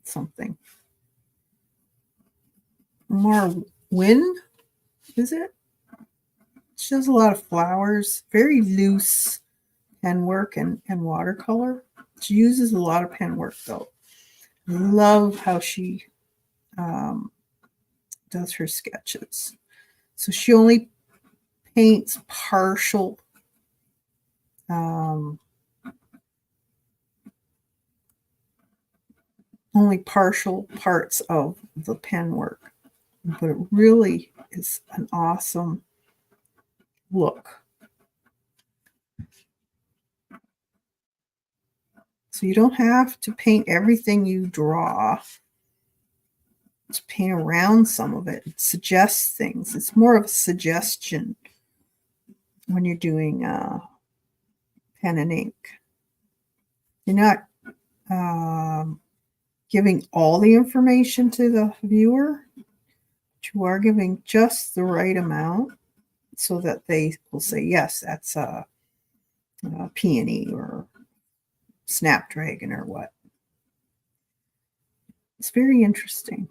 something. Omar Wynn, is it? She does a lot of flowers, very loose pen work and watercolor. She uses a lot of pen work though. Love how she does her sketches. So she only paints only partial parts of the pen work, but it really is an awesome look. So you don't have to paint everything you draw. To paint around some of it. It suggests things. It's more of a suggestion when you're doing pen and ink. You're not giving all the information to the viewer, but you are giving just the right amount so that they will say, yes, that's a peony or snapdragon or what. It's very interesting.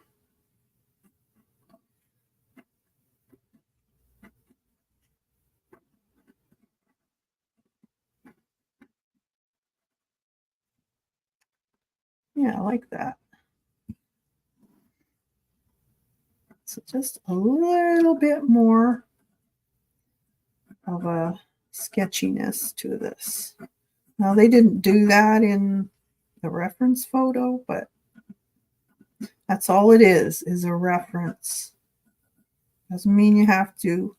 Yeah, I like that. So just a little bit more of a sketchiness to this. Now, they didn't do that in the reference photo, but that's all it is a reference. Doesn't mean you have to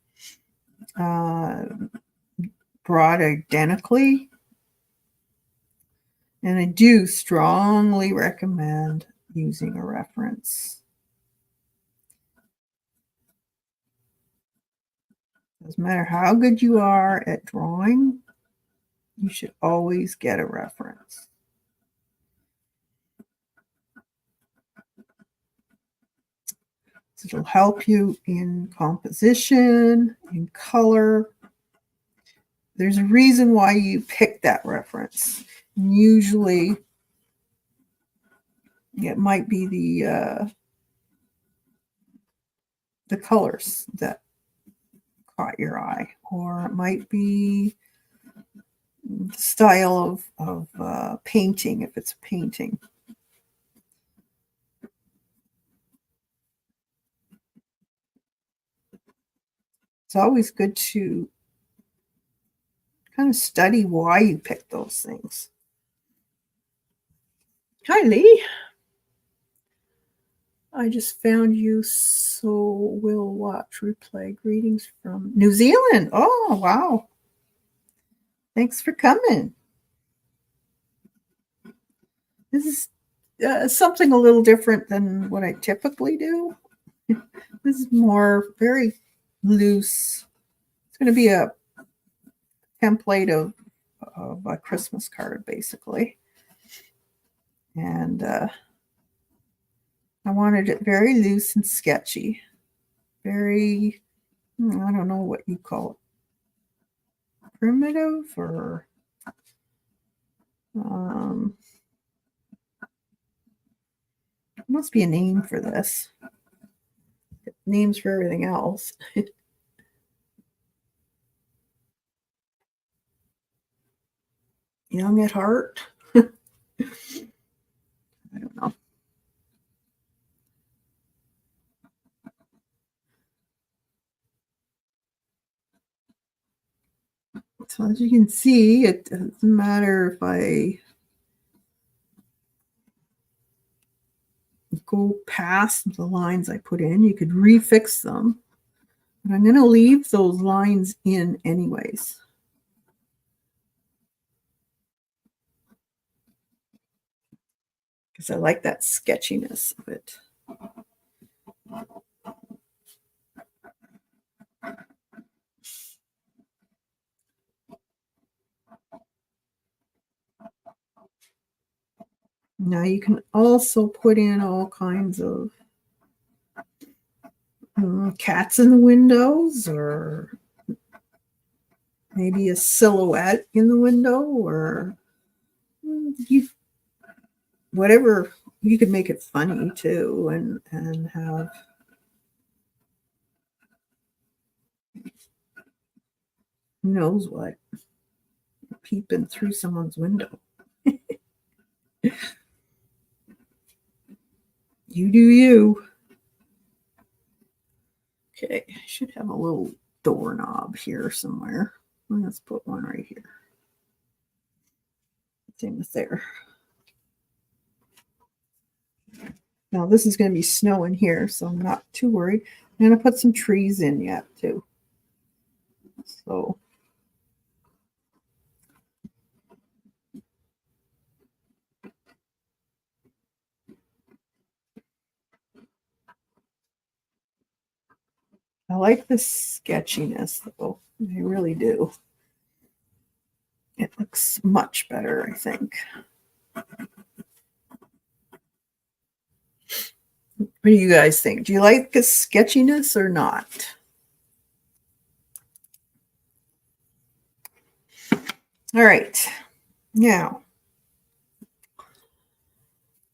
draw it identically. And I do strongly recommend using a reference. Doesn't matter how good you are at drawing, you should always get a reference. So it'll help you in composition, in color. There's a reason why you pick that reference. And usually it might be the colors that caught your eye, or it might be the style of painting if it's a painting. It's always good to kind of study why you pick those things. Hi, Lee. I just found you, so we'll watch replay. Greetings from New Zealand. Oh, wow. Thanks for coming. This is something a little different than what I typically do. This is more very loose. It's going to be a template of a Christmas card, basically. And I wanted it very loose and sketchy. Very, I don't know what you call it. Primitive or must be a name for this. Names for everything else. young at heart. I don't know. So as you can see, it doesn't matter if I go past the lines I put in. You could refix them. But I'm going to leave those lines in anyways. Because I like that sketchiness of it. Now you can also put in all kinds of cats in the windows, or maybe a silhouette in the window, or whatever. You could make it funny too, and have who knows what peeping through someone's window. You do you. Okay, I should have a little doorknob here somewhere. Let's put one right here. Same as there. Now this is going to be snowing here, so I'm not too worried. I'm going to put some trees in yet too. So I like the sketchiness though. I really do. It looks much better, I think. What do you guys think? Do you like the sketchiness or not? All right. Now,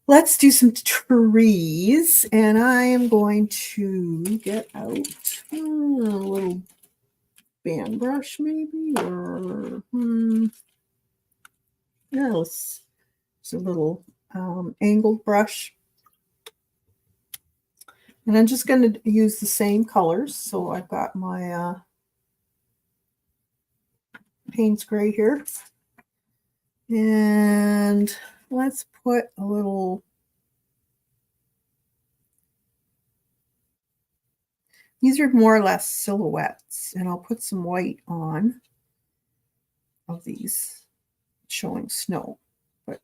let's do some trees. And I am going to get out a little band brush maybe, or yeah, let's use a little angled brush. And I'm just going to use the same colors. So I've got my Payne's Gray here. And let's put a little, these are more or less silhouettes, and I'll put some white on of these showing snow. But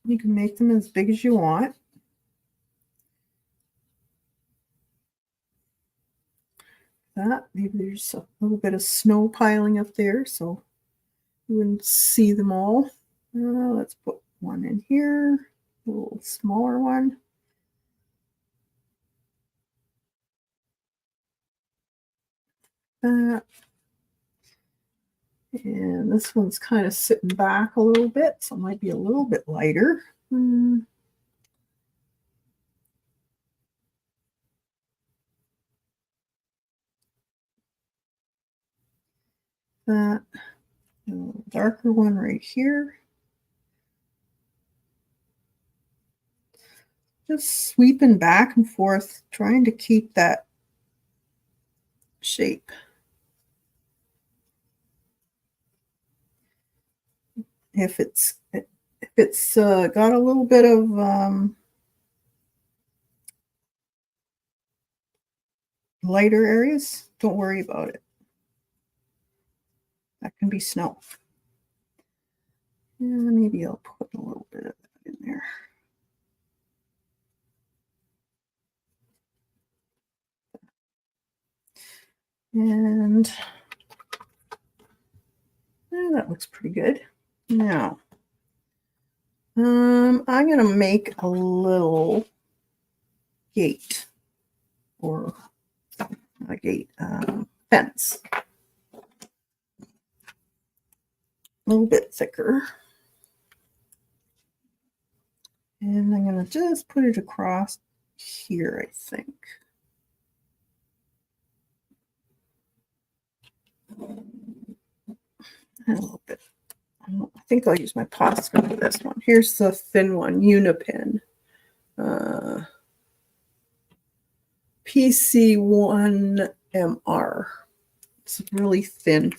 you can make them as big as you want. That maybe there's a little bit of snow piling up there, so you wouldn't see them all. Let's put one in here, a little smaller one. That. And this one's kind of sitting back a little bit, so it might be a little bit lighter. That darker one right here. Just sweeping back and forth, trying to keep that shape. If it's got a little bit of lighter areas, don't worry about it. That can be snow. And maybe I'll put a little bit of that in there. And that looks pretty good. Now, I'm going to make a little gate, or a gate, fence. A little bit thicker. And I'm going to just put it across here, I think. A little bit. I think I'll use my Posca for this one. Here's the thin one, Unipin. PC1MR. It's really thin.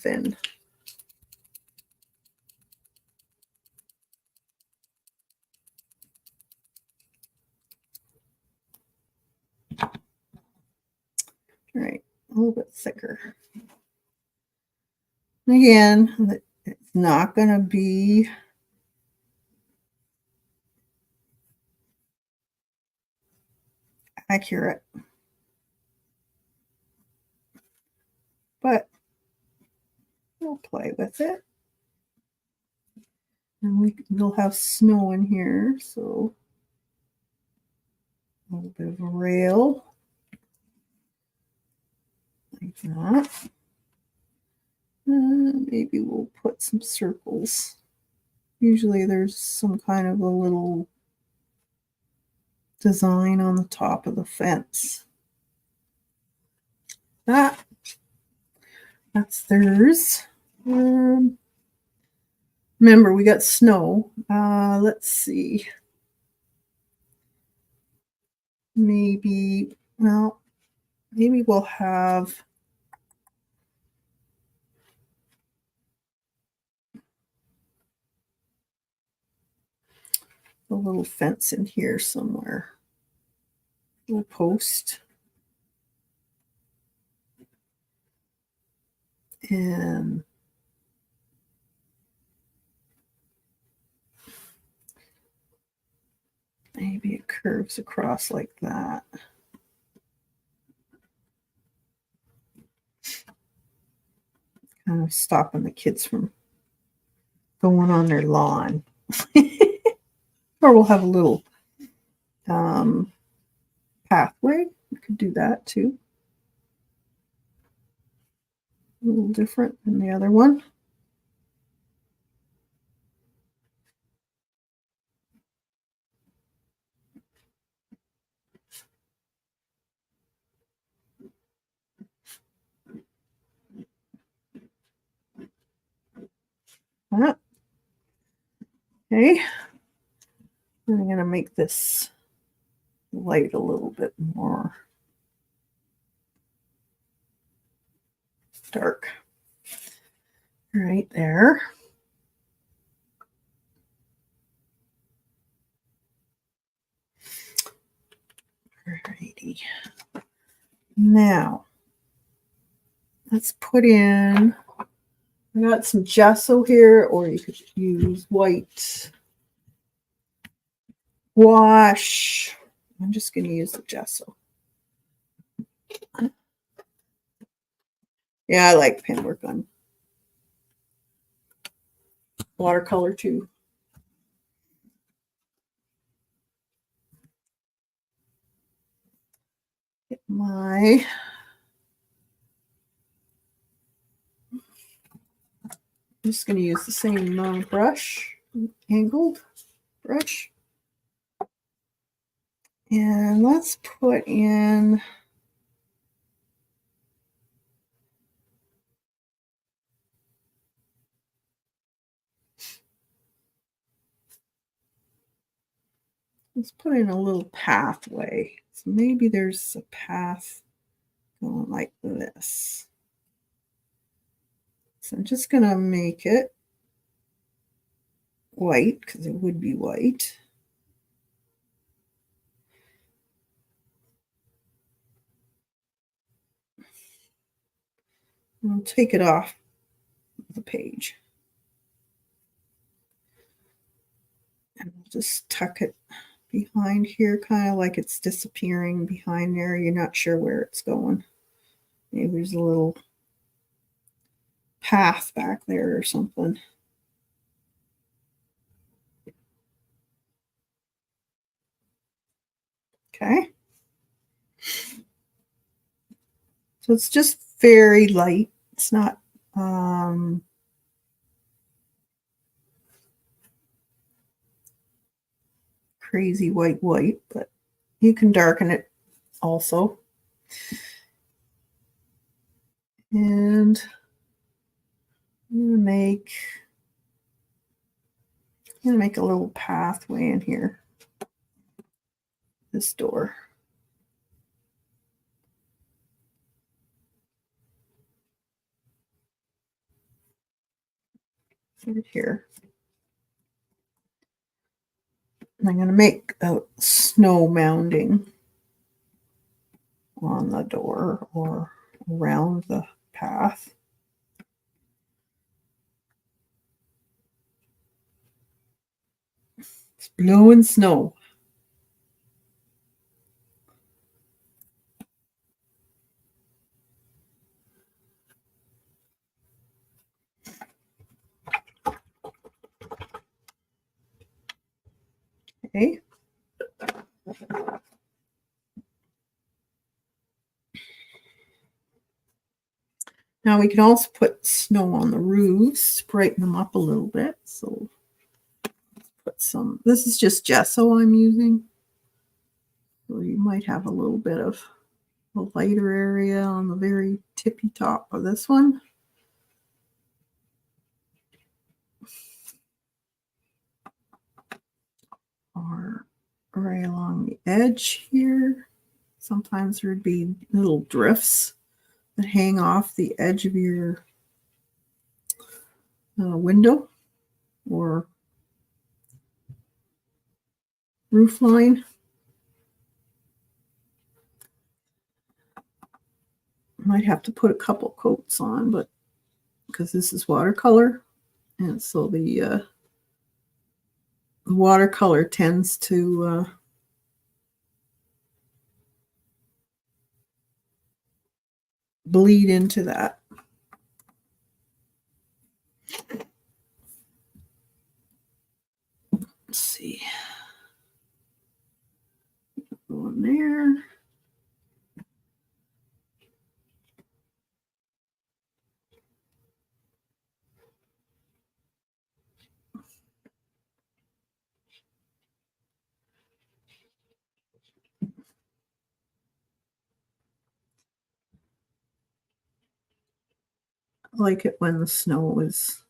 All right, a little bit thicker. Again, it's not going to be accurate, but we'll play with it. And we'll have snow in here, so a little bit of a rail like that. Maybe we'll put some circles. Usually there's some kind of a little design on the top of the fence. That's theirs. Remember, we got snow. Let's see. Maybe we'll have a little fence in here somewhere. A little post. And maybe it curves across like that. Kind of stopping the kids from going on their lawn. Or we'll have a little pathway. We could do that too. A little different than the other one. Okay. I'm going to make this light a little bit more dark. Right there. Alrighty. Now, let's put in, I got some gesso here, or you could use white wash. I'm just going to use the gesso. Yeah, I like pen work on watercolor too. Get my I'm just going to use the same brush, angled brush. And let's put in a little pathway. So maybe there's a path going like this. So I'm just going to make it white because it would be white. I'll take it off the page. And we'll just tuck it behind here, kind of like it's disappearing behind there. You're not sure where it's going. Maybe there's a little path back there or something. Okay. So it's just very light. It's not crazy white, but you can darken it also. And I'm gonna make a little pathway in here. This door. Right here. And I'm going to make a snow mounding on the door or around the path. It's blowing snow. Okay. Now we can also put snow on the roofs, brighten them up a little bit. So let's put some, this is just gesso I'm using. So you might have a little bit of a lighter area on the very tippy top of this one. Or right along the edge here. Sometimes there'd be little drifts that hang off the edge of your window or roof line. Might have to put a couple coats on, but because this is watercolor, and so the watercolor tends to bleed into that. Let's see. Go in there. I like it when the snow is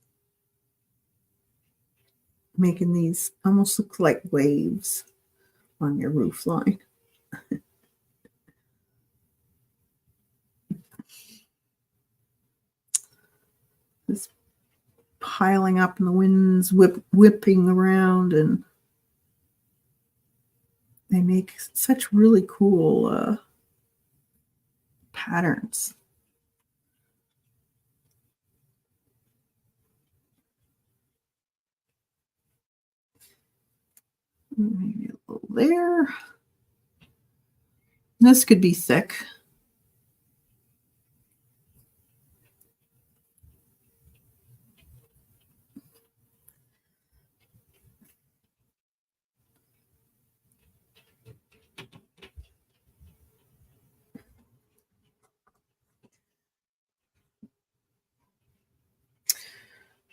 making these almost look like waves on your roof line. It's piling up and the wind's whipping around, and they make such really cool patterns. Maybe a little there. This could be thick.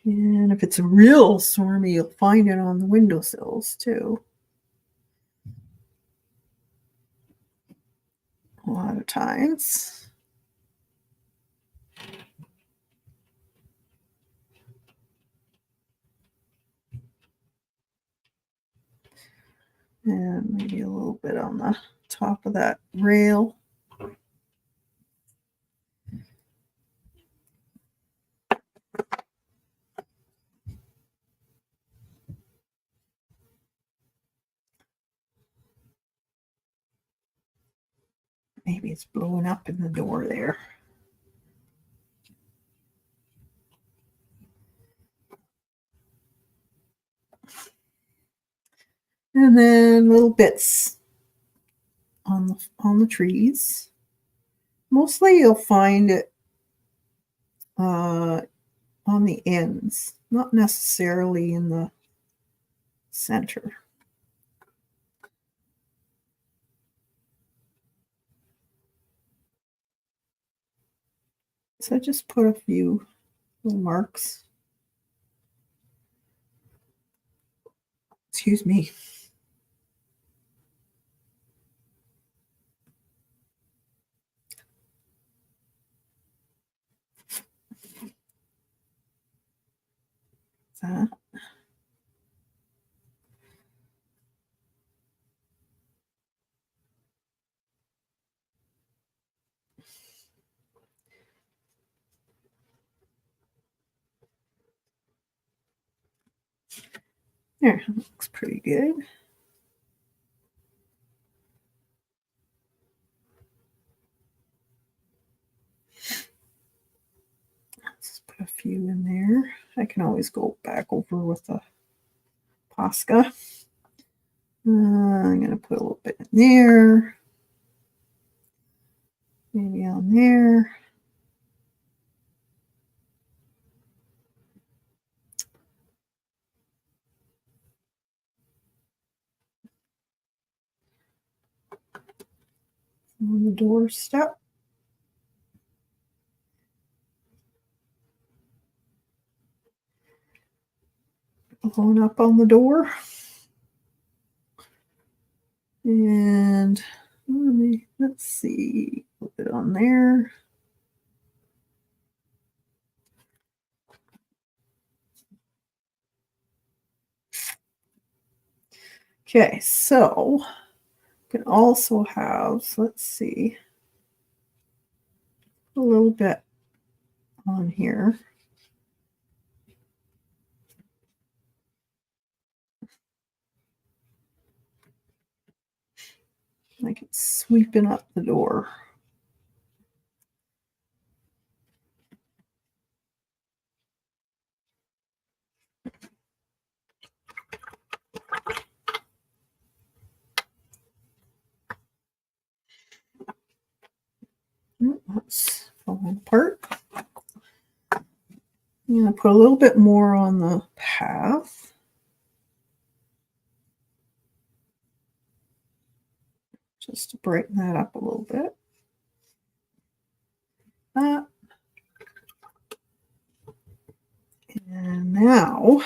And if it's a real stormy, you'll find it on the windowsills too. A lot of times. And maybe a little bit on the top of that rail. Maybe it's blowing up in the door there. And then little bits on the trees. Mostly you'll find it on the ends, not necessarily in the center. So I just put a few little marks. Excuse me. that. There, looks pretty good. Let's put a few in there. I can always go back over with the Posca. I'm going to put a little bit in there. Maybe on there. On the doorstep. One up on the door. And let's see, put it on there. Okay, so you can also have, let's see, a little bit on here. Like it's sweeping up the door. That's falling apart. I'm going to put a little bit more on the path. Just to brighten that up a little bit. And now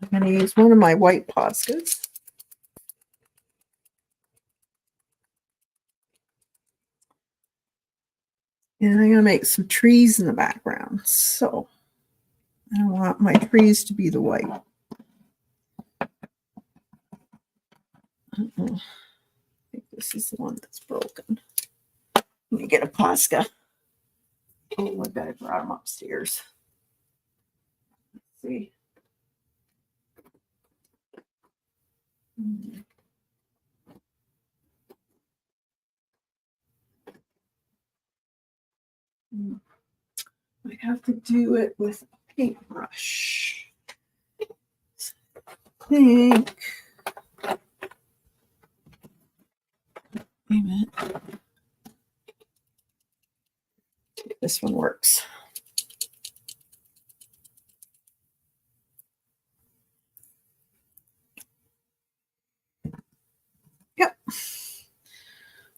I'm going to use one of my white Poscas. And I'm going to make some trees in the background. So I want my trees to be the white. I think this is the one that's broken. Let me get a Posca. Oh, I better brought them upstairs. Let's see. I have to do it with a paintbrush. I think. Wait a minute. This one works. Yep.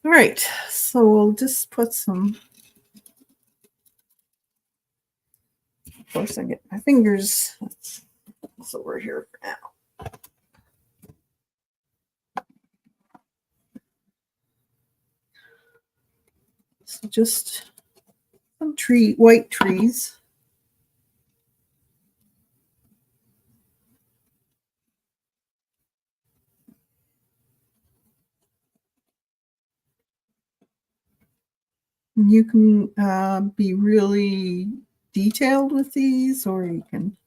All right. So we'll just put some. Of course, I get my fingers. That's over here for now. So just some white trees. You can be really detailed with these, or you can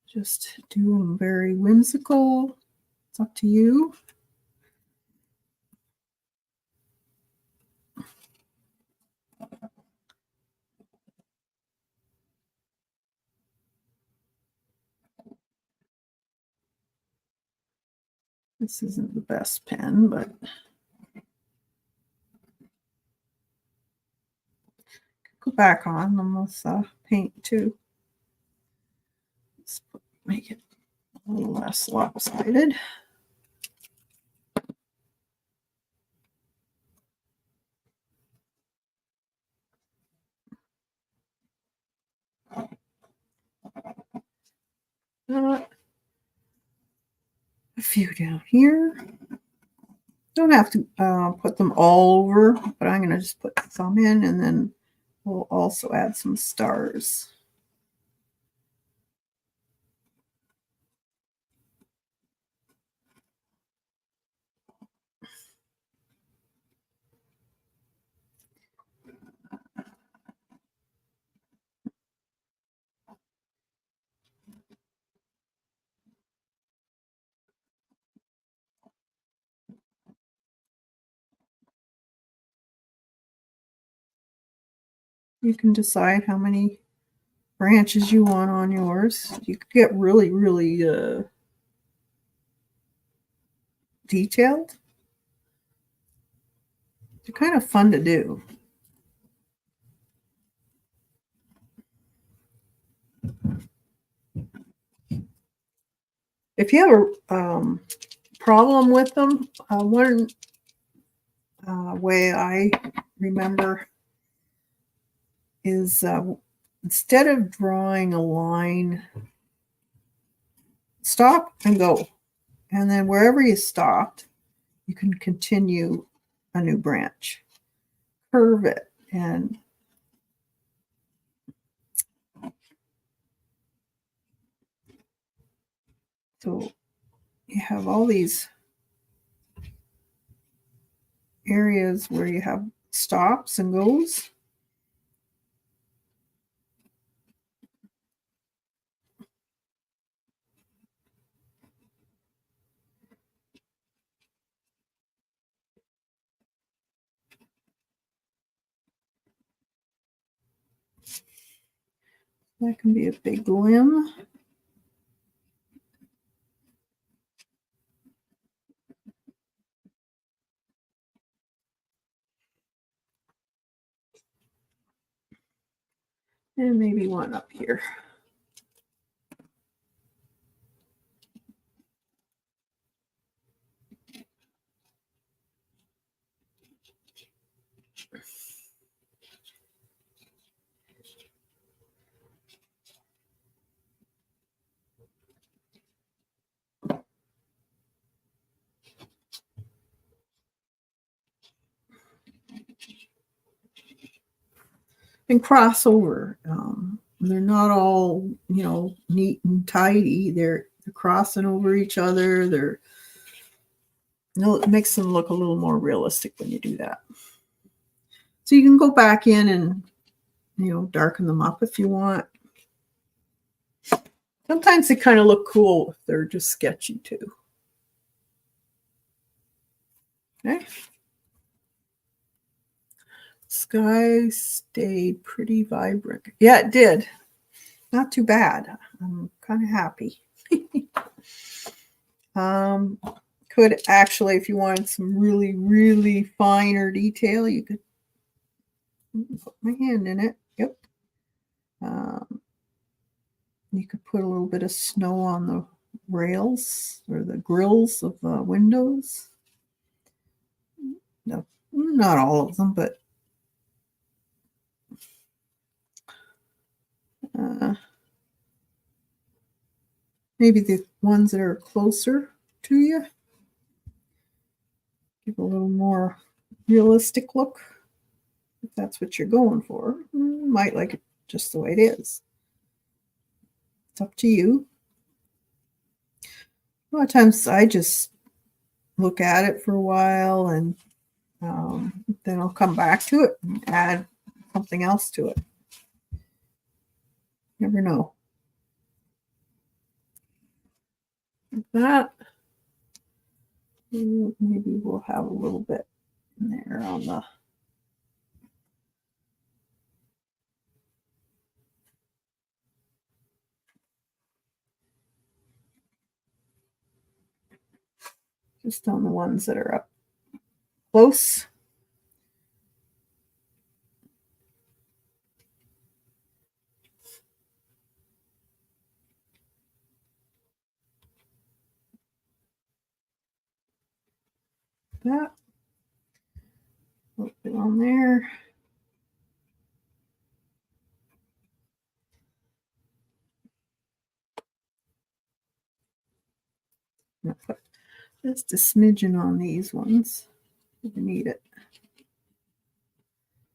just do them very whimsical. It's up to you. This isn't the best pen, but go back on them with paint too. Let's make it a little less lopsided. A few down here. Don't have to put them all over, but I'm going to just put some in, and then we'll also add some stars. You can decide how many branches you want on yours. You could get really, really detailed. They're kind of fun to do. If you have a problem with them, one way I remember is instead of drawing a line, stop and go. And then wherever you stopped, you can continue a new branch. Curve it, and so you have all these areas where you have stops and goes. That can be a big limb. And maybe one up here. And cross over. They're not all, neat and tidy. They're crossing over each other. It makes them look a little more realistic when you do that. So you can go back in and, darken them up if you want. Sometimes they kind of look cool if they're just sketchy too. Okay. Sky stayed pretty vibrant. Yeah, it did. Not too bad. I'm kind of happy. Could actually, if you wanted some really, really finer detail, you could put my hand in it. Yep. You could put a little bit of snow on the rails or the grills of the windows. No, not all of them, but maybe the ones that are closer to you. Give a little more realistic look. If that's what you're going for, you might like it just the way it is. It's up to you. A lot of times I just look at it for a while, and then I'll come back to it and add something else to it. Never know. Like that. Maybe we'll have a little bit in there on the just on the ones that are up close. That. A little bit on there. Just a smidgen on these ones. You need it.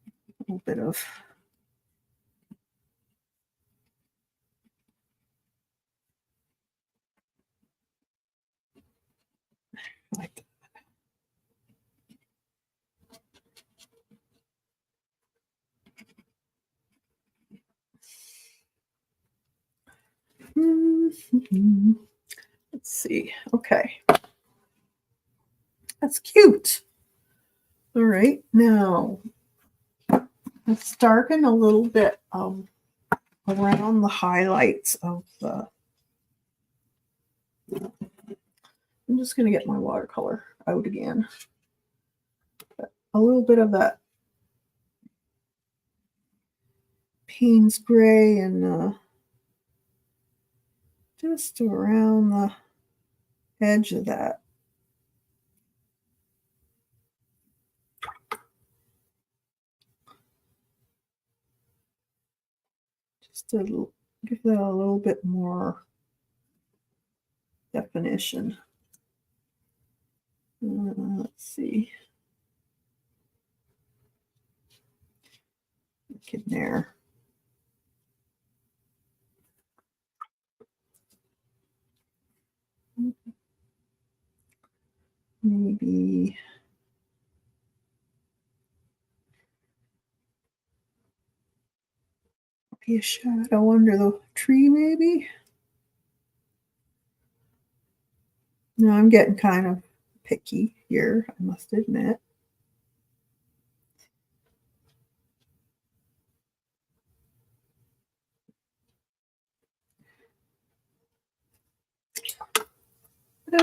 A little bit of like that. Let's see. Okay. That's cute. All right. Now, let's darken a little bit around the highlights of the. I'm just going to get my watercolor out again. A little bit of that Payne's gray and just around the edge of that. Just to give that a little bit more definition. Let's see. Look in there. Maybe be a shadow under the tree, maybe. No, I'm getting kind of picky here, I must admit.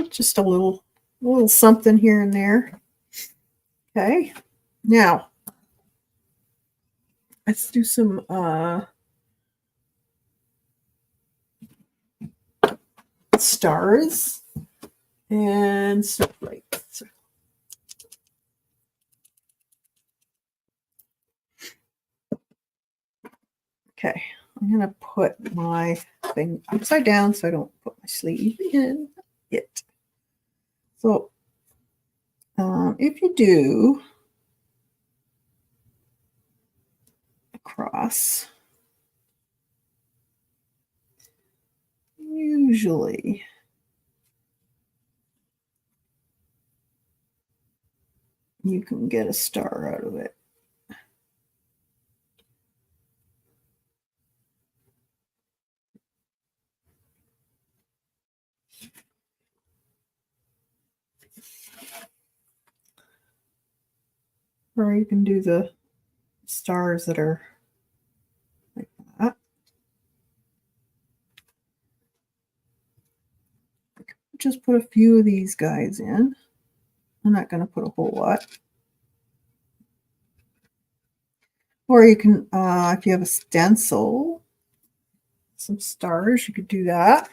Just a little something here and there. Okay, now let's do some stars and snowflakes. Okay, I'm gonna put my thing upside down so I don't put my sleeve in it. So if you do across, usually you can get a star out of it. Or you can do the stars that are like that. Just put a few of these guys in. I'm not going to put a whole lot. Or you can, if you have a stencil, some stars, you could do that.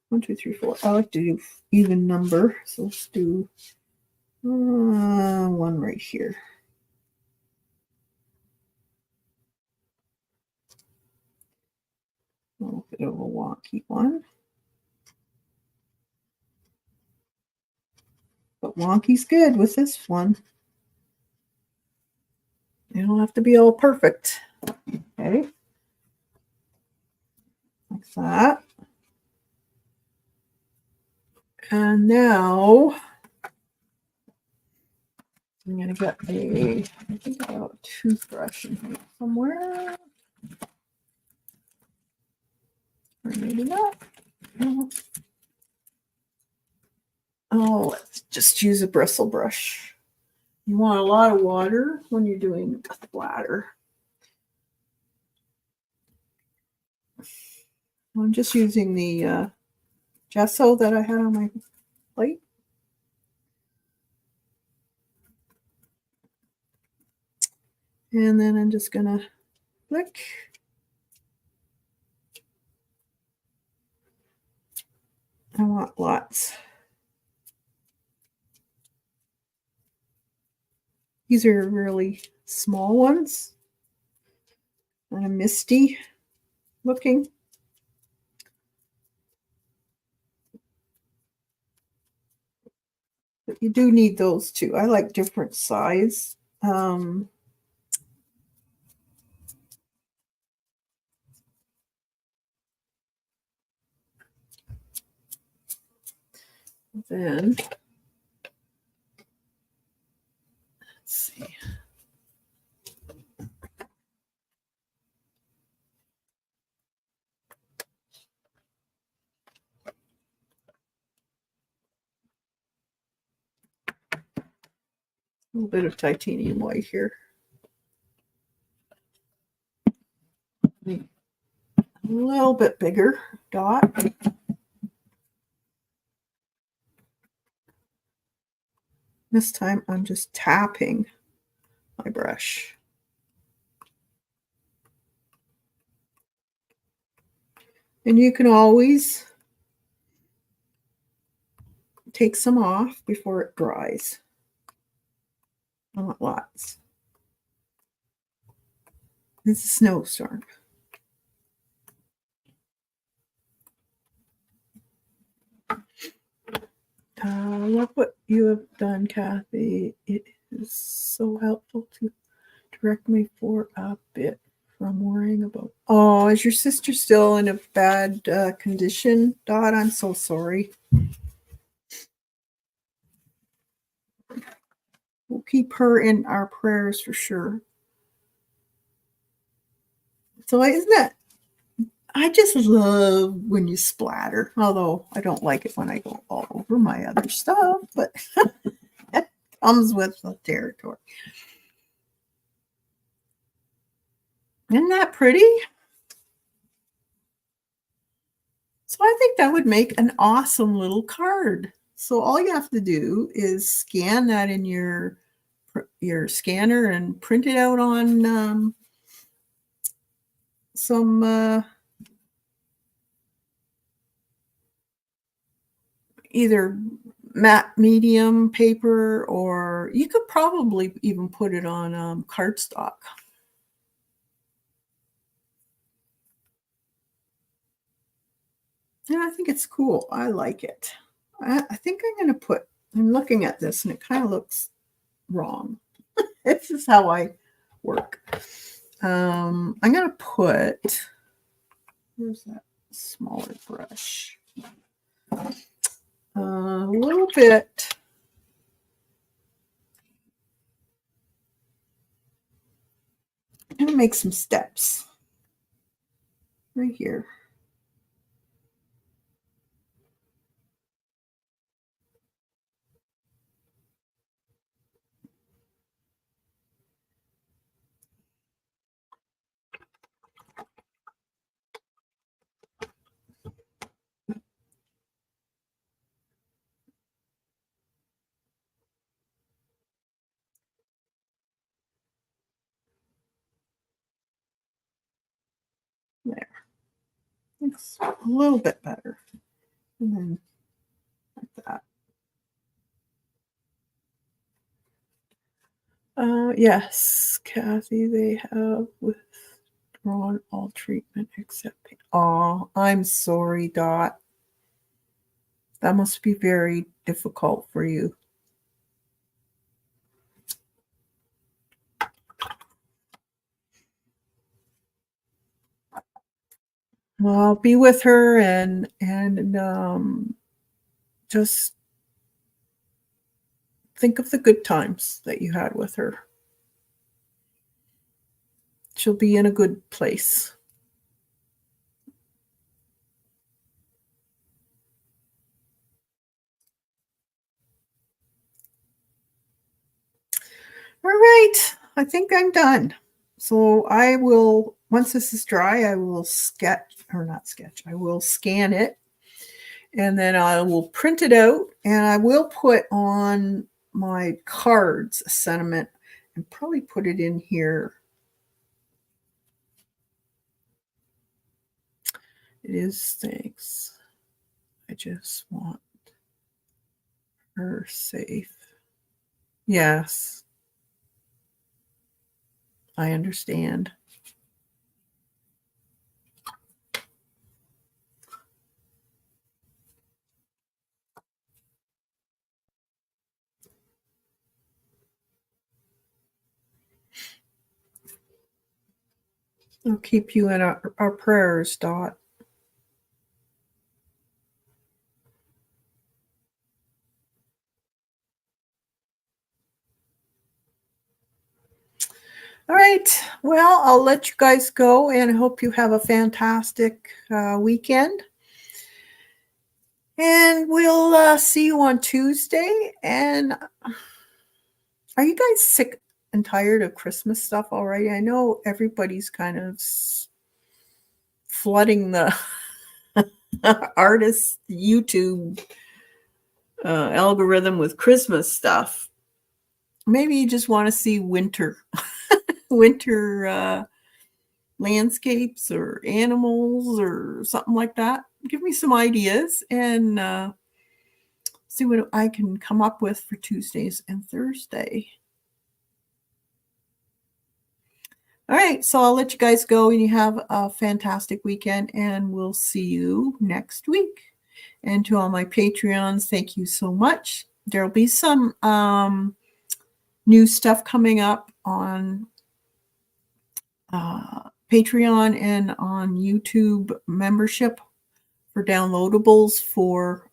1, 2, 3, 4. I like to do even number, so let's do one right here. A little bit of a wonky one. But wonky's good with this one. You don't have to be all perfect. Okay. Like that. And now I'm going to get I think I got a toothbrush in here somewhere. Or maybe not. Oh, let's just use a bristle brush. You want a lot of water when you're doing a splatter. I'm just using the gesso that I had on my plate. And then I'm just going to flick. I want lots. These are really small ones. Kind of misty looking. But you do need those too. I like different size. Then let's see. A little bit of titanium white here. A little bit bigger dot. This time I'm just tapping my brush. And you can always take some off before it dries. I want lots. It's a snowstorm. Love what you have done, Kathy. It is so helpful to direct me for a bit from worrying about. Oh, is your sister still in a bad condition, Dot? I'm so sorry. We'll keep her in our prayers for sure. So isn't that? I just love when you splatter, although I don't like it when I go all over my other stuff, but that comes with the territory. Isn't that pretty? So I think that would make an awesome little card. So all you have to do is scan that in your scanner and print it out on some either matte medium paper, or you could probably even put it on cardstock. Yeah, I think it's cool. I like it. I think I'm going to put, I'm looking at this and it kind of looks wrong. This is how I work. I'm going to put, where's that smaller brush? A little bit. I'm going to make some steps right here. There. It's a little bit better. And then like that. Yes, Kathy, they have withdrawn all treatment except pain. Oh, I'm sorry, Dot. That must be very difficult for you. Well, be with her and just think of the good times that you had with her. She'll be in a good place. All right, I think I'm done. So I will, once this is dry, I will I will scan it, and then I will print it out, and I will put on my cards a sentiment and probably put it in here. It is thanks. I just want her safe. Yes, I understand. I'll keep you in our prayers, Dot. All right. Well, I'll let you guys go and hope you have a fantastic weekend. And we'll see you on Tuesday. And are you guys sick and tired of Christmas stuff already? I know everybody's kind of flooding the artist YouTube algorithm with Christmas stuff. Maybe you just want to see winter landscapes or animals or something like that. Give me some ideas and see what I can come up with for Tuesdays and Thursday. All right, so I'll let you guys go and you have a fantastic weekend, and we'll see you next week. And to all my Patreons, thank you so much. There'll be some new stuff coming up on Patreon and on YouTube membership for downloadables for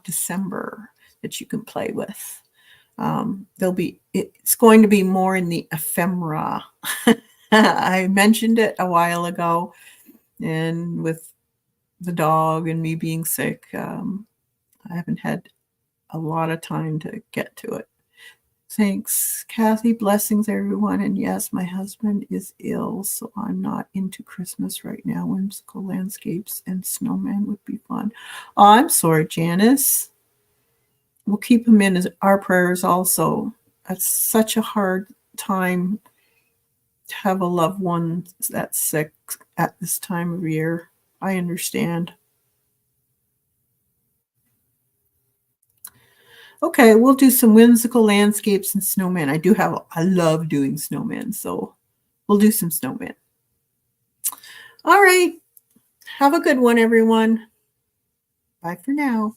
December that you can play with. It's going to be more in the ephemera. I mentioned it a while ago, and with the dog and me being sick, I haven't had a lot of time to get to it. Thanks, Kathy. Blessings, everyone. And yes, my husband is ill, so I'm not into Christmas right now. Whimsical landscapes and snowmen would be fun. Oh, I'm sorry, Janice. We'll keep him in our prayers also. It's such a hard time to have a loved one that's sick at this time of year. I understand. Okay, we'll do some whimsical landscapes and snowmen. I love doing snowmen, so we'll do some snowmen. All right. Have a good one, everyone. Bye for now.